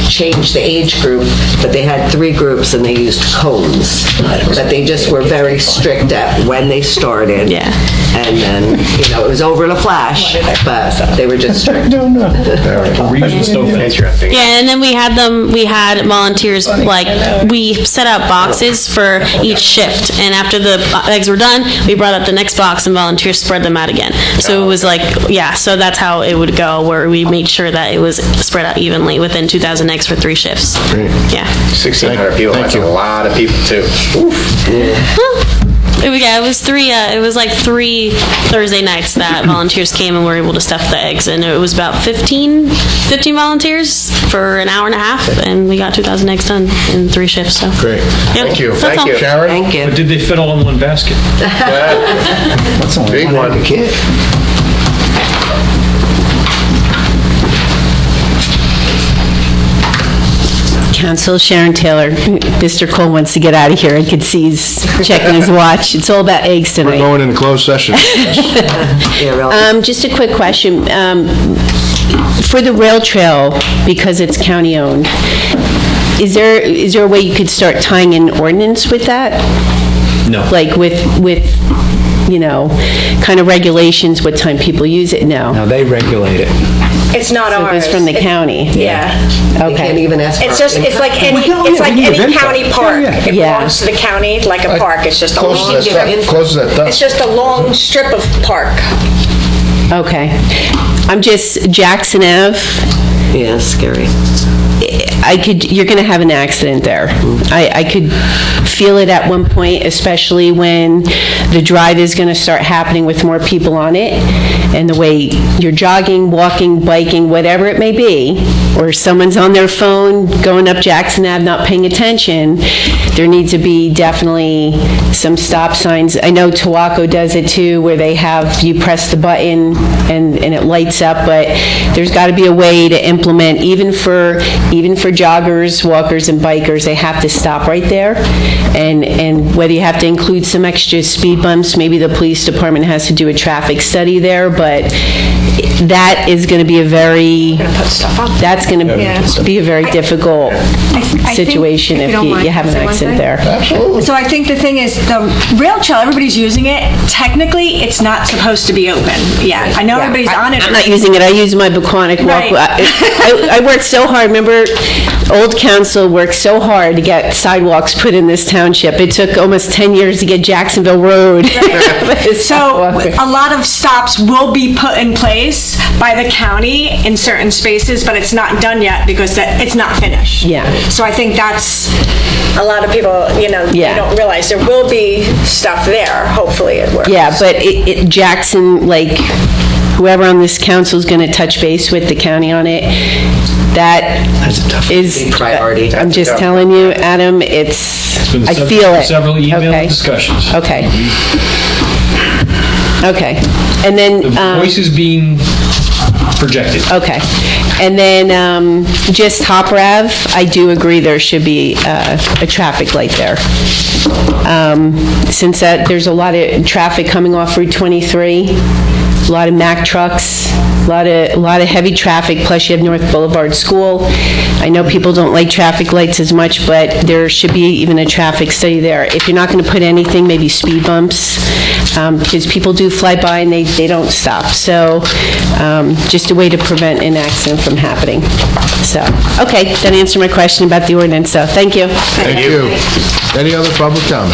[SPEAKER 16] changed the age group, but they had 3 groups and they used cones, but they just were very strict at when they started.
[SPEAKER 15] Yeah.
[SPEAKER 16] And then, it was over in a flash, but they were just strict.
[SPEAKER 3] Interesting.
[SPEAKER 15] Yeah, and then we had volunteers, like, we set up boxes for each shift, and after the eggs were done, we brought up the next box and volunteers spread them out again. So it was like, so that's how it would go, where we made sure that it was spread out evenly within 2,000 eggs for 3 shifts.
[SPEAKER 1] Great.
[SPEAKER 15] Yeah.
[SPEAKER 3] 1,600 people. That's a lot of people, too.
[SPEAKER 15] It was 3. It was like 3 Thursday nights that volunteers came and were able to stuff the eggs, and it was about 15 volunteers for an hour and a half, and we got 2,000 eggs done in 3 shifts. So
[SPEAKER 1] great.
[SPEAKER 15] Yeah,
[SPEAKER 3] Thank you.
[SPEAKER 15] that's
[SPEAKER 3] Thank
[SPEAKER 15] all.
[SPEAKER 3] you.
[SPEAKER 1] Sharon?
[SPEAKER 16] Thank you.
[SPEAKER 7] But did they fit all in one basket?
[SPEAKER 11] That's only
[SPEAKER 1] Big
[SPEAKER 11] one
[SPEAKER 1] one.
[SPEAKER 11] kid.
[SPEAKER 10] Council Sharon Taylor, Mr. Cole wants to get out of here. I could see he's checking his watch. It's all about eggs
[SPEAKER 1] We're
[SPEAKER 10] tonight.
[SPEAKER 1] going into closed session.
[SPEAKER 10] Just a quick question. For the rail trail, because it's county-owned, is there a way you could start tying in ordinance with that?
[SPEAKER 7] No.
[SPEAKER 10] Like with kind of regulations, what time people use it? No.
[SPEAKER 11] No, they regulate it.
[SPEAKER 9] It's not
[SPEAKER 10] So
[SPEAKER 9] ours.
[SPEAKER 10] it's from the county?
[SPEAKER 9] Yeah.
[SPEAKER 16] You can't even ask
[SPEAKER 9] It's
[SPEAKER 16] for
[SPEAKER 9] just, it's like any county park. It belongs to the county, like a park. It's just a long strip.
[SPEAKER 1] Closes at dusk.
[SPEAKER 9] It's just a long strip of park.
[SPEAKER 10] Okay. I'm just, Jackson Ave,
[SPEAKER 16] Yeah, scary.
[SPEAKER 10] You're going to have an accident there. I could feel it at one point, especially when the drive is going to start happening with more people on it, and the way you're jogging, walking, biking, whatever it may be, or someone's on their phone going up Jackson Ave not paying attention, there needs to be definitely some stop signs. I know Tawaco does it too, where they have, you press the button and it lights up, but there's got to be a way to implement, even for joggers, walkers, and bikers, they have to stop right there. And whether you have to include some extra speed bumps, maybe the police department has to do a traffic study there, but that is going to be a very difficult situation if you have an accident there.
[SPEAKER 9] Absolutely. So I think the thing is, the rail trail, everybody's using it. Technically, it's not supposed to be open. Yeah, I know everybody's on it.
[SPEAKER 10] I'm not using it. I use my Pequannock walk. I worked so hard. Remember, old council worked so hard to get sidewalks put in this township. It took almost 10 years to get Jacksonville Road.
[SPEAKER 9] So a lot of stops will be put in place by the county in certain spaces, but it's not done yet because it's not finished.
[SPEAKER 10] Yeah.
[SPEAKER 9] So I think that's, a lot of people, they don't realize there will be stuff there. Hopefully it works.
[SPEAKER 10] Yeah, but Jackson, like, whoever on this council is going to touch base with the county on it, that's is
[SPEAKER 16] priority.
[SPEAKER 10] I'm just telling you, Adam, I feel it.
[SPEAKER 7] Several email discussions.
[SPEAKER 10] Okay. Okay. And then
[SPEAKER 7] the voice is being projected.
[SPEAKER 10] Okay. And then just Hopper Ave, I do agree there should be a traffic light there. Since there's a lot of traffic coming off Route 23, a lot of Mack trucks, a lot of heavy traffic, plus you have North Boulevard School. I know people don't like traffic lights as much, but there should be even a traffic study there. If you're not going to put anything, maybe speed bumps, because people do fly by and they don't stop. So just a way to prevent an accident from happening. So, okay, that answered my question about the ordinance, so thank you.
[SPEAKER 1] Thank you. Any other public comment?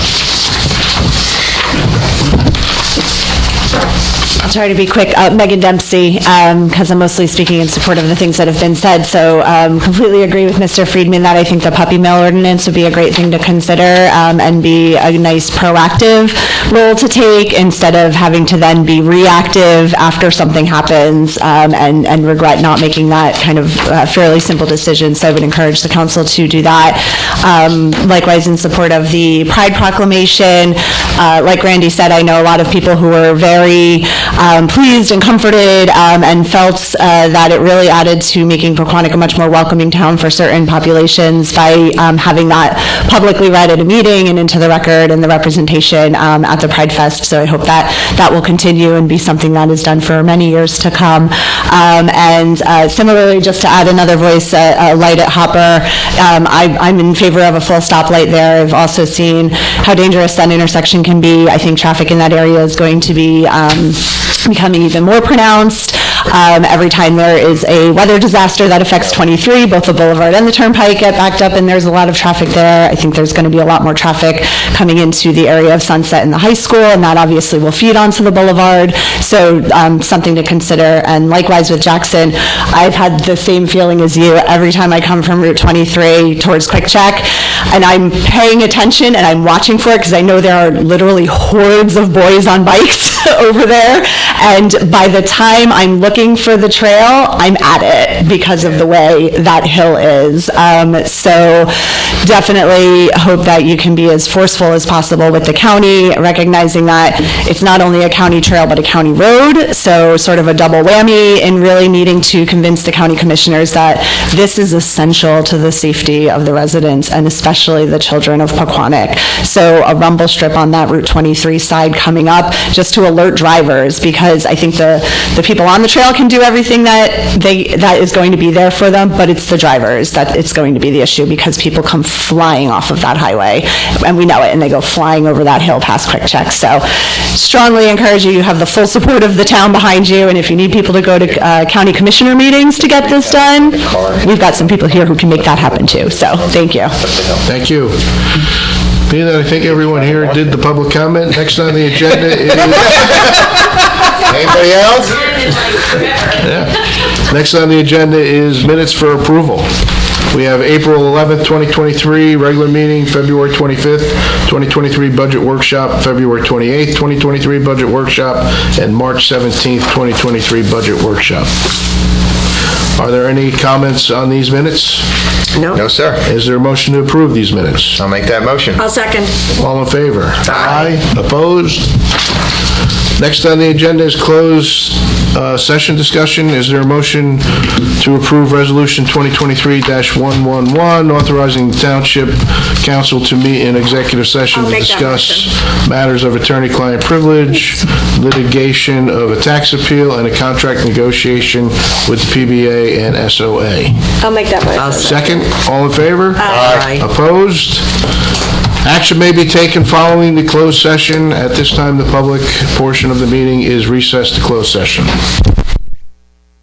[SPEAKER 17] I'll try to be quick. Megan Dempsey, because I'm mostly speaking in support of the things that have been said. So completely agree with Mr. Friedman that I think the puppy mill ordinance would be a great thing to consider and be a nice proactive role to take instead of having to then be reactive after something happens and regret not making that kind of fairly simple decision. So I would encourage the council to do that. Likewise, in support of the Pride Proclamation, like Randy said, I know a lot of people who were very pleased and comforted and felt that it really added to making Pequannock a much more welcoming town for certain populations by having that publicly read at a meeting and into the record and the representation at the Pride Fest. So I hope that will continue and be something that is done for many years to come. And similarly, just to add another voice, a light at Hopper, I'm in favor of a full stoplight there. I've also seen how dangerous that intersection can be. I think traffic in that area is going to be becoming even more pronounced. Every time there is a weather disaster that affects 23, both the boulevard and the turnpike get backed up, and there's a lot of traffic there. I think there's going to be a lot more traffic coming into the area of Sunset and the high school, and that obviously will feed onto the boulevard. So something to consider. And likewise with Jackson, I've had the same feeling as you every time I come from Route 23 towards Quick Check, and I'm paying attention and I'm watching for it because I know there are literally hordes of boys on bikes over there, and by the time I'm looking for the trail, I'm at it because of the way that hill is. So definitely hope that you can be as forceful as possible with the county, recognizing that it's not only a county trail but a county road, so sort of a double whammy in really needing to convince the county commissioners that this is essential to the safety of the residents and especially the children of Pequannock. So a rumble strip on that Route 23 side coming up just to alert drivers, because I think the people on the trail can do everything that is going to be there for them, but it's the drivers that it's going to be the issue, because people come flying off of that highway, and we know it, and they go flying over that hill past Quick Check. So strongly encourage you. You have the full support of the town behind you, and if you need people to go to county commissioner meetings to get this done, we've got some people here who can make that happen too. So thank you.
[SPEAKER 1] Thank you. Being that I think everyone here did the public comment, next on the agenda is...
[SPEAKER 3] Anybody else?
[SPEAKER 1] Yeah. Next on the agenda is minutes for approval. We have April 11th, 2023, regular meeting, February 25th, 2023, budget workshop, February 28th, 2023, budget workshop, and March 17th, 2023, budget workshop. Are there any comments on these minutes?
[SPEAKER 16] No.
[SPEAKER 3] No, sir.
[SPEAKER 1] Is there a motion to approve these minutes?
[SPEAKER 3] I'll make that motion.
[SPEAKER 9] I'll second.
[SPEAKER 1] All in favor? Aye. Opposed? Next on the agenda is closed session discussion. Is there a motion to approve Resolution 2023-111, authorizing the Township Council to meet in executive session
[SPEAKER 9] I'll
[SPEAKER 1] to
[SPEAKER 9] make that
[SPEAKER 1] discuss matters of attorney-client privilege, litigation of a tax appeal, and a contract negotiation with the PBA and SOA?
[SPEAKER 9] I'll make that motion.
[SPEAKER 1] Second, all in favor?
[SPEAKER 16] Aye.
[SPEAKER 1] Opposed? Action may be taken following the closed session. At this time, the public portion of the meeting is recessed to closed session.